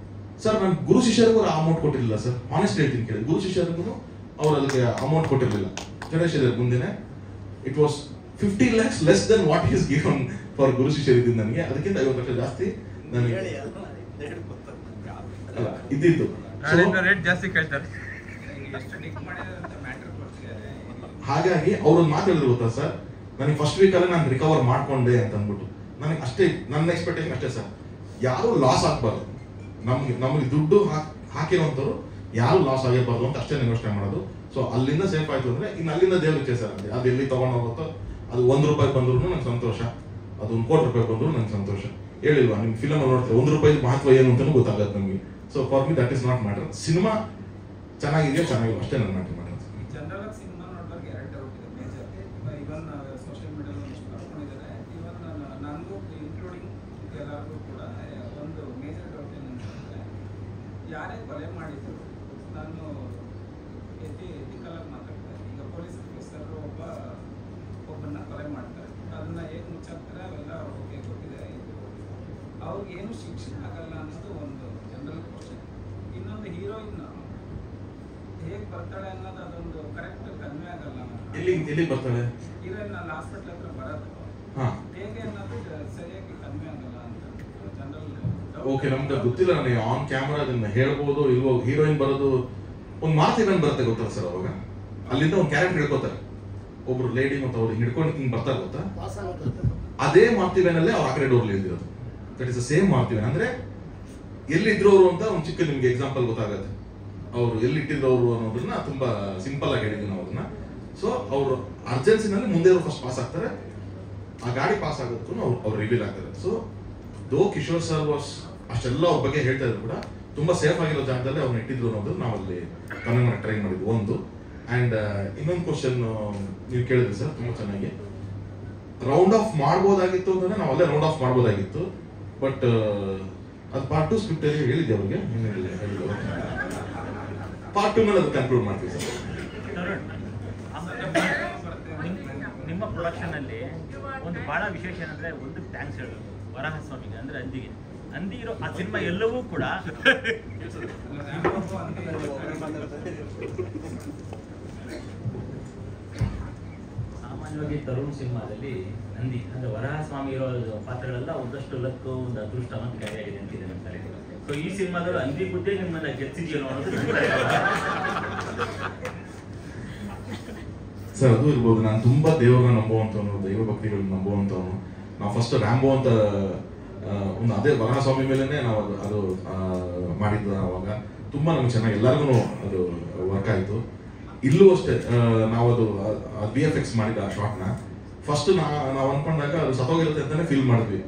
sir. ನಾನು ಗುರು ಶಿಷ್ಯರಿಗೂ ಅಮೌಂಟ್ ಕೊಟ್ಟಿರಲಿಲ್ಲ ಸರ್, ಆನೆಸ್ಟ್ ಹೇಳ್ತೀನಿ ಕೇಳಿ. ಗುರು ಶಿಷ್ಯರಿಗೂ ಅವ್ರು ಅದಕ್ಕೆ ಅಮೌಂಟ್ ಕೊಟ್ಟಿರಲಿಲ್ಲ. ಗಣೇಶ್ ಇದ್ದಾರೆ ಮುಂದೆನೆ. It was 50 lakhs less than what is given for Guru Shishyar ಇದ್ದು ನನಗೆ. ಅದಕ್ಕಿಂತ 50 ಲಕ್ಷ ಜಾಸ್ತಿ ನನಗೆ ಅಲ್ಲ ಇದ್ದಿದ್ದು. ರೇಟ್ ಜಾಸ್ತಿ ಕೇಳ್ತಾರೆ. ಹಾಗಾಗಿ ಅವ್ರೊಂದು ಮಾತು ಹೇಳಿದ್ರು ಗೊತ್ತಾ ಸರ್, ನನಗೆ ಫಸ್ಟ್ ವೀಕಲ್ಲೇ ನಾನು ರಿಕವರ್ ಮಾಡ್ಕೊಂಡೆ ಅಂತ ಅಂದ್ಬಿಟ್ಟು. ನನಗೆ ಅಷ್ಟೇ, ನನ್ನ ಎಕ್ಸ್ಪೆಕ್ಟೇಷನ್ ಅಷ್ಟೇ ಸರ್. ಯಾರು ಲಾಸ್ ಆಗ್ಬಾರ್ದು, ನಮಗೆ ದುಡ್ಡು ಹಾಕಿರೋಂಥವ್ರು ಯಾರು ಲಾಸ್ ಆಗಿರಬಾರ್ದು ಅಂತ ಅಷ್ಟೇ ಯೋಚನೆ ಮಾಡೋದು. ಸೊ ಅಲ್ಲಿಂದ ಸೇಫ್ ಆಯ್ತು ಅಂದ್ರೆ ಇನ್ನು ಅಲ್ಲಿಂದ ದೇವ್ರಿಗೆ ಸರ್. ಅದು ಎಲ್ಲಿ ತಗೊಂಡು ಹೋಗುತ್ತೋ, ಅದು ₹1 ಬಂದ್ರು ನಂಗೆ ಸಂತೋಷ, ಅದು ₹1,00,00,000 ಬಂದ್ರು ನಂಗೆ ಸಂತೋಷ. ಹೇಳಿಲ್ವಾ ನಿಮ್ ಫಿಲಮ್ ನೋಡ್ತಾರೆ ₹1 ಮಹತ್ವ ಏನು ಅಂತಾನು ಗೊತ್ತಾಗತ್ತೆ ನಮಗೆ. So for me that is not matter. ಸಿನಿಮಾ ಚೆನ್ನಾಗಿದೆಯೋ ಚೆನ್ನಾಗಿಲ್ಲ ಅಷ್ಟೇ ನನ್ನ ಮ್ಯಾಟರ್ ಮಾಡೋದು. ಜನರಲ್ ಸಿನಿಮಾ ನೋಡಿದಾಗ 2 ಡೌಟ್ ಇದೆ ಮೇಜರ್. ಇವನ್ ಸೋಷಿಯಲ್ ಮೀಡಿಯಾದಲ್ಲಿ ಎಷ್ಟು ಬರ್ಕೊಂಡಿದ್ದಾರೆ, ಇವನ್ ನನಗೂ ಇನ್ಕ್ಲೂಡಿಂಗ್ ಎಲ್ಲರಿಗೂ ಕೂಡ ಒಂದು ಮೇಜರ್ ಡೌಟ್ ಏನಂತಂದ್ರೆ, ಯಾರೇ ಕೊಲೆ ಮಾಡಿದ್ರು ನಾನು ಎಥಿಕಲ್ ಆಗಿ ಮಾತಾಡ್ತಾರೆ. ಈಗ ಪೊಲೀಸ್ ಆಫೀಸರ್ ಒಬ್ಬನ್ನ ಕೊಲೆ ಮಾಡ್ತಾರೆ, ಅದನ್ನ ಹೇಗೆ ಮುಚ್ಚಾಕ್ತಾರೆ ಅವೆಲ್ಲ ಓಕೆ ಗೊತ್ತಿದೆ. ಅವ್ರಿಗೆ ಏನು ಶಿಕ್ಷೆ ಆಗಲ್ಲ ಅನ್ನೋದು ಒಂದು ಜನರಲ್ ಕ್ವಶನ್. ಇನ್ನೊಂದು ಹೀರೋಯಿನ್ ಹೇಗೆ ಬರ್ತಾಳೆ ಅನ್ನೋದು ಅದೊಂದು ಕರೆಕ್ಟ್ ಕನ್ವೆ ಆಗಲ್ಲ. ಎಲ್ಲಿ ಬರ್ತಾಳೆ ಹೀರೋಯಿನ್ ಅಲ್ಲಿ ಹಾಸ್ಪಿಟಲ್ ಹತ್ರ ಬರೋದು ಹೇಗೆ ಅನ್ನೋದು ಸರಿಯಾಗಿ ಕನ್ವೆ ಆಗಲ್ಲ ಅಂತ ಜನರಲ್. ಓಕೆ, ನಮ್ಗೆ ಗೊತ್ತಿಲ್ಲ. ನನಗೆ ಆನ್ ಕ್ಯಾಮ್ರಾ ಅದನ್ನ ಹೇಳ್ಬೋದು ಇಲ್ವೋ. ಹೀರೋಯಿನ್ ಬರೋದು ಒಂದು ಮಾರ್ತಿವನ್ ಬರುತ್ತೆ ಗೊತ್ತಲ್ಲ ಸರ್. ಅವಾಗ ಅಲ್ಲಿಂದ ಒಂದು ಕ್ಯಾರೆಕ್ಟರ್ ಹಿಡ್ಕೋತಾರೆ, ಒಬ್ರು ಲೇಡಿ ಮತ್ತು ಅವ್ರು ಹಿಡ್ಕೊಂಡು ಹಿಂಗ್ ಬರ್ತಾರೆ ಗೊತ್ತಾ. ಅದೇ ಮಾರ್ತಿವೇನಲ್ಲೇ ಅವ್ರು ಆ ಕಡೆ ಡೋರ್ಲಿ ಇದ್ದಿರೋದು. ದಟ್ ಇಸ್ ದ ಸೇಮ್ ಮಾರ್ತಿವೇನ್. ಅಂದ್ರೆ ಎಲ್ಲಿದ್ರು ಅವರು ಅಂತ ಒಂದು ಚಿಕ್ಕ ನಿಮ್ಗೆ ಎಕ್ಸಾಂಪಲ್ ಗೊತ್ತಾಗತ್ತೆ. ಅವರು ಎಲ್ಲಿಟ್ಟಿದ್ರು ಅವರು ಅನ್ನೋದನ್ನ ತುಂಬಾ ಸಿಂಪಲ್ ಆಗಿ ಹೇಳಿದ್ವಿ ನಾವು ಅದನ್ನ. ಸೊ ಅವರು ಅರ್ಜೆನ್ಸಿನಲ್ಲಿ ಮುಂದೆ ಅವರು ಫಸ್ಟ್ ಪಾಸ್ ಆಗ್ತಾರೆ, ಆ ಗಾಡಿ ಪಾಸ್ ಆಗೋದಕ್ಕೂ ಅವ್ರು ರಿವೀಲ್ ಆಗ್ತಾರೆ. ಸೊ ದೋ ಕಿಶೋರ್ ಸರ್ ವಾಸ್ ಅಷ್ಟೆಲ್ಲ ಅವ್ರ ಬಗ್ಗೆ ಹೇಳ್ತಾ ಇದ್ರು ಕೂಡ ತುಂಬಾ ಸೇಫ್ ಆಗಿರೋ ಜಾಗದಲ್ಲಿ ಅವ್ರನ್ನ ಇಟ್ಟಿದ್ರು ಅನ್ನೋದು ನಾವಲ್ಲಿ ಕನ್ನಡ ಟ್ರೈ ಮಾಡಿದ್ವಿ ಒಂದು. ಅಂಡ್ ಇನ್ನೊಂದು ಕ್ವಶನ್ ನೀವು ಕೇಳಿದ್ರಿ ಸರ್ ತುಂಬಾ ಚೆನ್ನಾಗಿ. ರೌಂಡ್ ಆಫ್ ಮಾಡ್ಬೋದಾಗಿತ್ತು ಅಂದ್ರೆ ನಾವು ಅಲ್ಲೇ ರೌಂಡ್ ಆಫ್ ಮಾಡ್ಬೋದಾಗಿತ್ತು, ಬಟ್ ಅದು ಪಾರ್ಟ್ 2 ಸ್ಕ್ರಿಪ್ಟ್ ಅಲ್ಲಿ ಹೇಳಿದ್ದೆ ಅವ್ರಿಗೆ. ಪಾರ್ಟ್ 2 ನಲ್ಲಿ ಅದು ಕನ್ಕ್ಲೂಡ್ ಮಾಡ್ತೀವಿ ಸರ್. ನಿಮ್ಮ ಪ್ರೊಡಕ್ಷನ್ ಅಲ್ಲಿ ಒಂದು ಬಹಳ ವಿಶೇಷ ಏನಂದ್ರೆ, ಒಂದು ಥ್ಯಾಂಕ್ಸ್ ಹೇಳೋದು ವರಾಹ ಸ್ವಾಮಿಗೆ, ಅಂದ್ರೆ ಅಂದಿ ಇರೋ ಆ ಸಿನಿಮಾ ಎಲ್ಲವೂ ಕೂಡ ಸಾಮಾನ್ಯವಾಗಿ ತರುಣ್ ಸಿನಿಮಾದಲ್ಲಿ ನಂದಿ ಅಂದ್ರೆ ವರಾಹ ಸ್ವಾಮಿ ಇರೋ ಪಾತ್ರಗಳೆಲ್ಲ ಒಂದಷ್ಟು ಲಕ್ಕು, ಒಂದು ಅದೃಷ್ಟ ಅಂತ ಕ್ಯಾರಿ ಆಗಿದೆ ಅಂತಿದೆ ಅಂತಾರೆ. ಸೊ ಈ ಸಿನಿಮಾದಲ್ಲಿ ಅಂದಿ ಬುದ್ಧಿ ನಿಮ್ಮನ್ನ ಗೆಲ್ಸಿದೆಯೋ ಅನ್ನೋದು ಸರ್. ಅದು ಇರ್ಬೋದು. ನಾನು ತುಂಬಾ ದೇವರನ್ನ ನಂಬುವಂತವನು, ದೈವ ಭಕ್ತಿಗಳನ್ನ ನಂಬುವಂತವನು. ನಾವು ಫಸ್ಟ್ ರ್ಯಾಂಬೋ ಅಂತ ಒಂದು ಅದೇ ವರಾಹ ಸ್ವಾಮಿ ಮೇಲೆನೆ ನಾವು ಅದು ಮಾಡಿದ್ದು. ಅವಾಗ ತುಂಬಾ ನಮ್ಗೆ ಚೆನ್ನಾಗಿ ಎಲ್ಲರಿಗೂ ಅದು ವರ್ಕ್ ಆಯ್ತು. ಇಲ್ಲೂ ಅಷ್ಟೇ ನಾವು ಅದು VFX ಮಾಡಿದ ಆ ಶಾರ್ಟ್ನ ಫಸ್ಟ್ ನಾವು ಅನ್ಕೊಂಡಾಗ ಅದು ಸತ್ತೋಗಿರುತ್ತೆ ಅಂತಾನೆ ಫೀಲ್ ಮಾಡಿದ್ವಿ.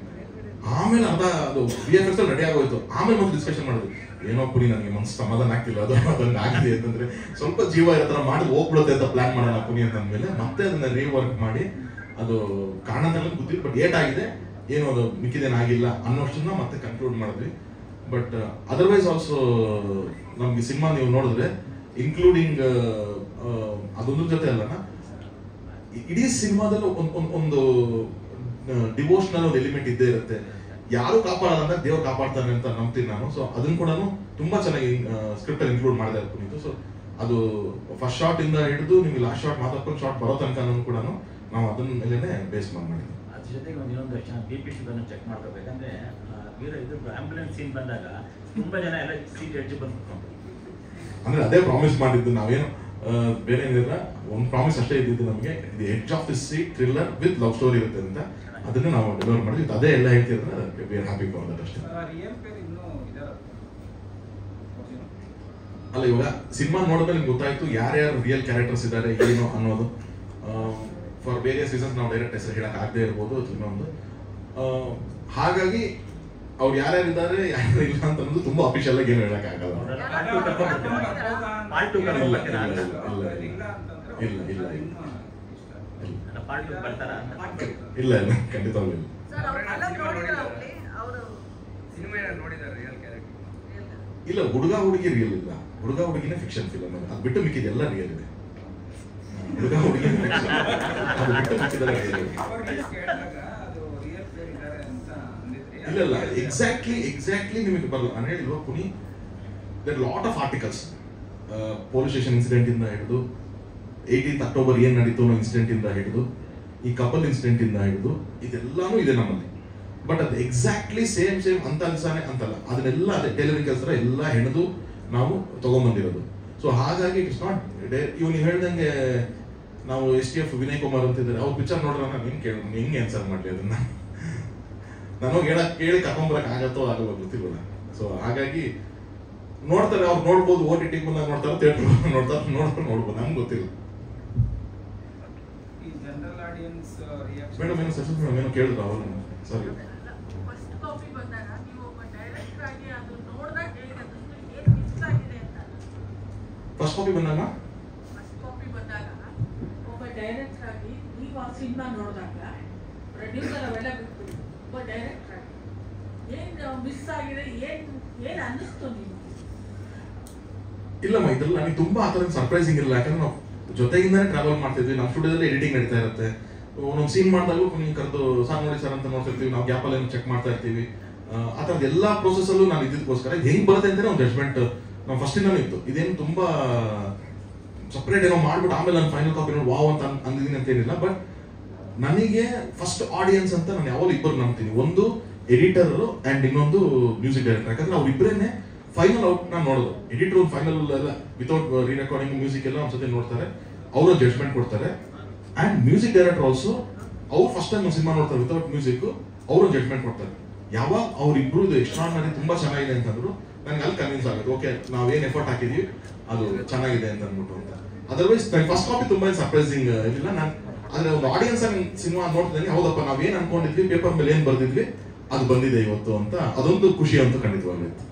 ಆಮೇಲೆ ಅದು VFX ಅಲ್ಲಿ ರೆಡಿ ಆಗೋಯ್ತು. ಆಮೇಲೆ ಮತ್ತೆ ಡಿಸ್ಕಷನ್ ಮಾಡಿದ್ವಿ, ಏನೋ ಪುಡಿ ನನಗೆ ಮನಸ್ಸು ಸಮಾಧಾನ ಆಗ್ತಿಲ್ಲ, ಅದು ಅದನ್ನ ಆಗಿದೆ ಅಂತಂದ್ರೆ ಸ್ವಲ್ಪ ಜೀವ ಇರೋ ಥರ ಮಾಡಿ ಹೋಗ್ಬಿಡುತ್ತೆ ಅಂತ ಪ್ಲಾನ್ ಮಾಡೋಣ ಪುನಿ ಅಂತಂದ್ಮೇಲೆ ಮತ್ತೆ ಅದನ್ನ ರೀವರ್ಕ್ ಮಾಡಿ ಅದು ಕಾರಣ ಗೊತ್ತಿಲ್ಲ, ಬಟ್ ಏಟಾಗಿದೆ ಏನು ಅದು ಮಿಕ್ಕಿದೇನಾಗಿಲ್ಲ ಅನ್ನೋಷ್ಟನ್ನ ಮತ್ತೆ ಕನ್ಕ್ಲೂಡ್ ಮಾಡಿದ್ವಿ. ಬಟ್ ಅದರ್ವೈಸ್ ಆಲ್ಸೋ ನಮ್ಗೆ ಸಿನಿಮಾ ನೀವು ನೋಡಿದ್ರೆ ಇನ್ಕ್ಲೂಡಿಂಗ್ ಅದೊಂದ್ರ ಜೊತೆ ಅಲ್ಲನ ಇಡೀ ಸಿನಿಮಾದಲ್ಲಿ ಒಂದು ಡಿವೋಷನಲ್ ಒಂದು ಎಲಿಮೆಂಟ್ ಇದ್ದೇ ಇರುತ್ತೆ. ಯಾರು ಕಾಪಾಡೋದಂದ್ರೆ ದೇವ್ರು ಕಾಪಾಡ್ತಾನೆ ಅಂತ ನಂಬ್ತೀನಿ ನಾನು. ಸೊ ಅದನ್ನ ಕೂಡ ತುಂಬಾ ಚೆನ್ನಾಗಿ ಸ್ಕ್ರಿಪ್ಟ್ ಅಲ್ಲಿ ಇನ್ಕ್ಲೂಡ್ ಮಾಡಿದೆ ಪುನೀತ್. ಸೊ ಅದು ಫಸ್ಟ್ ಶಾರ್ಟ್ ಇಂದ ಹಿಡಿದು ನಿಮ್ಗೆ ಲಾಸ್ಟ್ ಶಾರ್ಟ್ ಮಾತಾಡ್ಕೊಂಡು ಶಾರ್ಟ್ ಬರೋ ತನಕ ಕೂಡ ನಾವು ಅದನ್ನ ಮೇಲೆನೆ ಬೇಸ್ ಮಾಡಿದ್ವಿ. ಅದ್ರ ಜೊತೆಗೆ ಇನ್ನೊಂದು BP ಶುಗರ್ ಚೆಕ್ ಮಾಡ್ಕೋಬೇಕಂದ್ರೆ, ವೀರ ಇದು ಆಂಬುಲೆನ್ಸ್ ಸೀನ್ ಬಂದಾಗ ತುಂಬಾ ಜನ ಎಲ್ಲ ಸೀಟ್ ಎಡ್ಜ್ ಬಂದ್ಬಿಟ್ಟು ಅಂದ್ರೆ ಅದೇ ಪ್ರಾಮಿಸ್ ಮಾಡಿದ್ದು. ನಾವೇನು ಬೇರೆ ಏನಿಲ್ಲ, ಒಂದು ಪ್ರಾಮಿಸ್ ಅಷ್ಟೇ ಇದ್ದಿದ್ದು ನಮಗೆ, the edge of the seat thriller with love story ಇರುತ್ತೆ ಅಂತ. ಅದನ್ನ ನಾವು ಡೆಲಿವರ್ ಮಾಡಿದ್ವಿ. ಅದೇ ಎಲ್ಲ ಹೇಳ್ತಿದ್ರೆ ಅದಕ್ಕೆ we are happy for that ಅಷ್ಟೇ. ಅಲ್ಲ, ಇವಾಗ ಸಿನಿಮಾ ನೋಡಿದ್ರೆ ನಿಮ್ಗೆ ಗೊತ್ತಾಯ್ತು ಯಾರ್ಯಾರು ರಿಯಲ್ ಕ್ಯಾರೆಕ್ಟರ್ಸ್ ಇದ್ದಾರೆ ಏನು ಅನ್ನೋದು. ಫಾರ್ ವೇರಿಯಸ್ ರೀಸನ್ಸ್ ನಾವು ಡೈರೆಕ್ಟ್ ಹೆಸರು ಹೇಳಕ್ ಆಗದೆ ಇರ್ಬೋದು ಇನ್ನೊಂದು. ಹಾಗಾಗಿ ಅವ್ರು ಯಾರ್ಯಾರಿದ್ದಾರೆ ಯಾರು ಇಲ್ಲ ಅಂತ ಅನ್ನೋದು ತುಂಬಾ ಅಫಿಷಿಯಲ್ ಆಗಿ ಏನು ಹೇಳಕ್ಕಾಗಲ್ಲ. ಇಲ್ಲ ಇಲ್ಲ ಖಂಡಿತವಾಗ್ಲೂ ಇಲ್ಲ. ಇಲ್ಲ ಹುಡುಗ ಹುಡುಗಿ ರಿಯಲ್ ಇಲ್ಲ, ಹುಡುಗ ಹುಡುಗಿನೇ ಫಿಕ್ಷನ್ ಫಿಲಮ್, ಅದು ಬಿಟ್ಟು ಮಿಕ್ಕಿದ ಎಲ್ಲ ರಿಯಲ್ ಇದೆ. ಹುಡುಗ ಹುಡುಗಿ ಅದು ಬಿಟ್ಟು ಮಿಕ್ಕಿದೆಲ್ಲ ರಿಯಲ್ ಇದೆ. ಇಲ್ಲ ಇಲ್ಲ ಎಕ್ಸಾಕ್ಟ್ಲಿ ನಿಮಗೆ ಬರಲ್ಲ. ನಾನು ಹೇಳಿಲ್ವಾ Puni, there lot of articles, police station incident ಇಂದ ಹಿಡಿದು 18th ಅಕ್ಟೋಬರ್ ಏನ್ ನಡೀತು ಅನ್ನೋ ಇನ್ಸಿಡೆಂಟ್ ಇಂದ ಹಿಡಿದು ಈ ಕಪಲ್ ಇನ್ಸಿಡೆಂಟ್ ಇಂದ ಹಿಡಿದು ಇದೆಲ್ಲಾನು ಇದೆ ನಮ್ಮಲ್ಲಿ. ಬಟ್ ಅದು ಎಕ್ಸಾಕ್ಟ್ಲಿ ಸೇಮ್ ಅಂತ ಅನ್ಸಾನೆ ಅಂತಲ್ಲ, ಅದನ್ನೆಲ್ಲ ಅದೇ ಟೈಲರಿಂಗ್ ಕೆಲಸ ಎಲ್ಲ ಹೆಣೆದು ನಾವು ತಗೊಂಡ್ಬಂದಿರೋದು. ಸೊ ಹಾಗಾಗಿ ಇಟ್ಸ್ ನಾಟ್ ಇವ್ನು ಹೇಳ್ದಂಗೆ ನಾವು STF ವಿನಯ್ ಕುಮಾರ್ ಅಂತಿದ್ದಾರೆ, ಅವ್ರ ಪಿಕ್ಚರ್ ನೋಡ್ರೆ ನಾನು ಹೆಂಗೆ ಆನ್ಸರ್ ಮಾಡ್ಲಿ ಅದನ್ನ, ನಾನು ಕೇಳಿ ಕರ್ಕೊಂಬರಕ್ ಆಗತ್ತೋ ಆಗೋ ಗೊತ್ತಿಲ್ಲ. ಸೊ ಹಾಗಾಗಿ ನೋಡ್ತಾರೆ, ಅವ್ರು ನೋಡ್ಬೋದು, OTT ಬಂದಾಗ ನೋಡ್ತಾರೆ, ಥಿಯೇಟರ್ ನೋಡ್ಬೋದು, ನಮ್ಗೆ ಗೊತ್ತಿಲ್ಲ. ಮೇಡಮ್ ಏನು ಸಕ್ಸಸ್ ಮೇಡಮ್ ಏನೋ ಕೇಳಿದ್ರು ಅವರು. ಸರಿ, ಫಸ್ಟ್ ಕಾಪಿ ಬಂದಾಗ ನೀವು ಒಬ್ಬ ಡೈರೆಕ್ಟರ್ ಆಗಿ ಅದು ನೋಡಿದಾಗ ಹೇಗೆ ಅನಿಸ್ತು, ಏನು ಮಿಸ್ ಆಗಿದೆ ಅಂತ? ಫಸ್ಟ್ ಕಾಪಿ ಬಂದಾಗ ಒಬ್ಬ ಡೈರೆಕ್ಟರ್ ಆಗಿ ನೀವು ಆ ಸಿನಿಮಾ ನೋಡಿದಾಗ ಪ್ರೊಡ್ಯೂಸರ್ ಅವೆಲ್ಲ ಬಿಟ್ಬಿಡಿ, ಒಬ್ಬ ಡೈರೆಕ್ಟರ್ ಆಗಿ ಏನು ಮಿಸ್ ಆಗಿದೆ, ಏನು ಅನ್ನಿಸ್ತು ನೀವು? ಇಲ್ಲಮ್ಮ, ಇದ್ರಲ್ಲಿ ನನಗೆ ತುಂಬಾ ಆ ಥರ ಸರ್ಪ್ರೈಸಿಂಗ್ ಇಲ್ಲ. ಯಾಕಂದ್ರೆ ನಾವು ಜೊತೆಗಿಂದಾನೆ ಟ್ರಾವೆಲ್ ಮಾಡ್ತಿದ್ವಿ, ನಮ್ಮ ಸ್ಟುಡಿಯೋದಲ್ಲಿ ಎಡಿಟಿಂಗ್ ನಡೀತಾ ಇರುತ್ತೆ. ಒಂದೊಂದು ಸೀನ್ ಮಾಡಿದಾಗಲೂ ನೀವು ಕರೆದು ಸಾಂಗ್ ನೋಡಿ ಸರ್ ಅಂತ ನೋಡ್ತಿರ್ತೀವಿ, ನಾವು ಗ್ಯಾಪಲ್ಲಿ ಏನು ಚೆಕ್ ಮಾಡ್ತಾ ಇರ್ತೀವಿ. ಆ ಥರದ್ದು ಎಲ್ಲ ಪ್ರೋಸೆಸ್ಸಲ್ಲೂ ನಾನು ಇದ್ದಿದ್ದಕ್ಕೋಸ್ಕರ ಹೆಂಗೆ ಬರುತ್ತೆ ಅಂತಲೇ ಒಂದು ಜಡ್ಜ್ಮೆಂಟ್ ನಾವು ಫಸ್ಟಿಂದಾನು ಇತ್ತು. ಇದೇನು ತುಂಬಾ ಸಪ್ರೇಟ್ ಏನೋ ಮಾಡ್ಬಿಟ್ಟು ಆಮೇಲೆ ನಾನು ಫೈನಲ್ ಕಾಪಿ ನೋಡಿ ವಾವ್ ಅಂತ ಅಂದಿದ್ದೀನಿ ಅಂತ ಏನಿಲ್ಲ. ಬಟ್ ನನಗೆ ಫಸ್ಟ್ ಆಡಿಯನ್ಸ್ ಅಂತ ನಾನು ಯಾವಾಗಲೂ ಇಬ್ಬರು ನಂಬ್ತೀನಿ, ಒಂದು ಎಡಿಟರ್ ಅಂಡ್ ಇನ್ನೊಂದು ಮ್ಯೂಸಿಕ್ ಡೈರೆಕ್ಟರ್. ಯಾಕಂದ್ರೆ ಅವ್ರಿಬ್ಬರೇನೆ ಫೈನಲ್ ಔಟ್ ನಾನು ನೋಡೋದು. ಎಡಿಟರ್ ಒಂದು ಫೈನಲ್ ಎಲ್ಲ ವಿತೌಟ್ ರೀರೆಕಾರ್ಡಿಂಗ್ ಮ್ಯೂಸಿಕ್ ಎಲ್ಲ ಒಂದ್ಸತಿ ನೋಡ್ತಾರೆ, ಅವರು ಜಡ್ಜ್ಮೆಂಟ್ ಕೊಡ್ತಾರೆ. ಅಂಡ್ ಮ್ಯೂಸಿಕ್ ಡೈರೆಕ್ಟರ್ ಆಲ್ಸೋ ಅವ್ರು ಫಸ್ಟ್ ಟೈಮ್ ಒಂದು ಸಿನಿಮಾ ನೋಡ್ತಾರೆ ವಿತೌಟ್ ಮ್ಯೂಸಿಕ್, ಅವರು ಜಡ್ಜ್ಮೆಂಟ್ ಕೊಡ್ತಾರೆ. ಯಾವಾಗ ಅವ್ರಿಬ್ರು ಎಕ್ಸ್ಟ್ರಾರ್ನರಿ ತುಂಬಾ ಚೆನ್ನಾಗಿದೆ ಅಂತಂದ್ರು ನನಗೆ ಅಲ್ಲಿ ಕನ್ವಿನ್ಸ್ ಆಗುತ್ತೆ, ಓಕೆ ನಾವೇನ್ ಎಫರ್ಟ್ ಹಾಕಿದೀವಿ ಅದು ಚೆನ್ನಾಗಿದೆ ಅಂತ ಅಂದ್ಬಿಟ್ಟು ಅಂತ. ಅದರ್ವೈಸ್ ಫಸ್ಟ್ ಕಾಪಿ ತುಂಬಾ ಸರ್ಪ್ರೈಸಿಂಗ್ ಇರಲಿಲ್ಲ. ನಾನು ಆದ್ರೆ ಒಂದು ಆಡಿಯನ್ಸ್ ಆಗಿ ಸಿನಿಮಾ ನೋಡ್ತಿದ್ದೀನಿ, ಹೌದಪ್ಪ ನಾವೇನ್ ಅನ್ಕೊಂಡಿದ್ವಿ, ಪೇಪರ್ ಮೇಲೆ ಏನ್ ಬರ್ದಿದ್ವಿ ಅದು ಬಂದಿದೆ ಇವತ್ತು ಅಂತ, ಅದೊಂದು ಖುಷಿ ಅಂತೂ ಖಂಡಿತವಾಗ್ಲಿತ್ತು.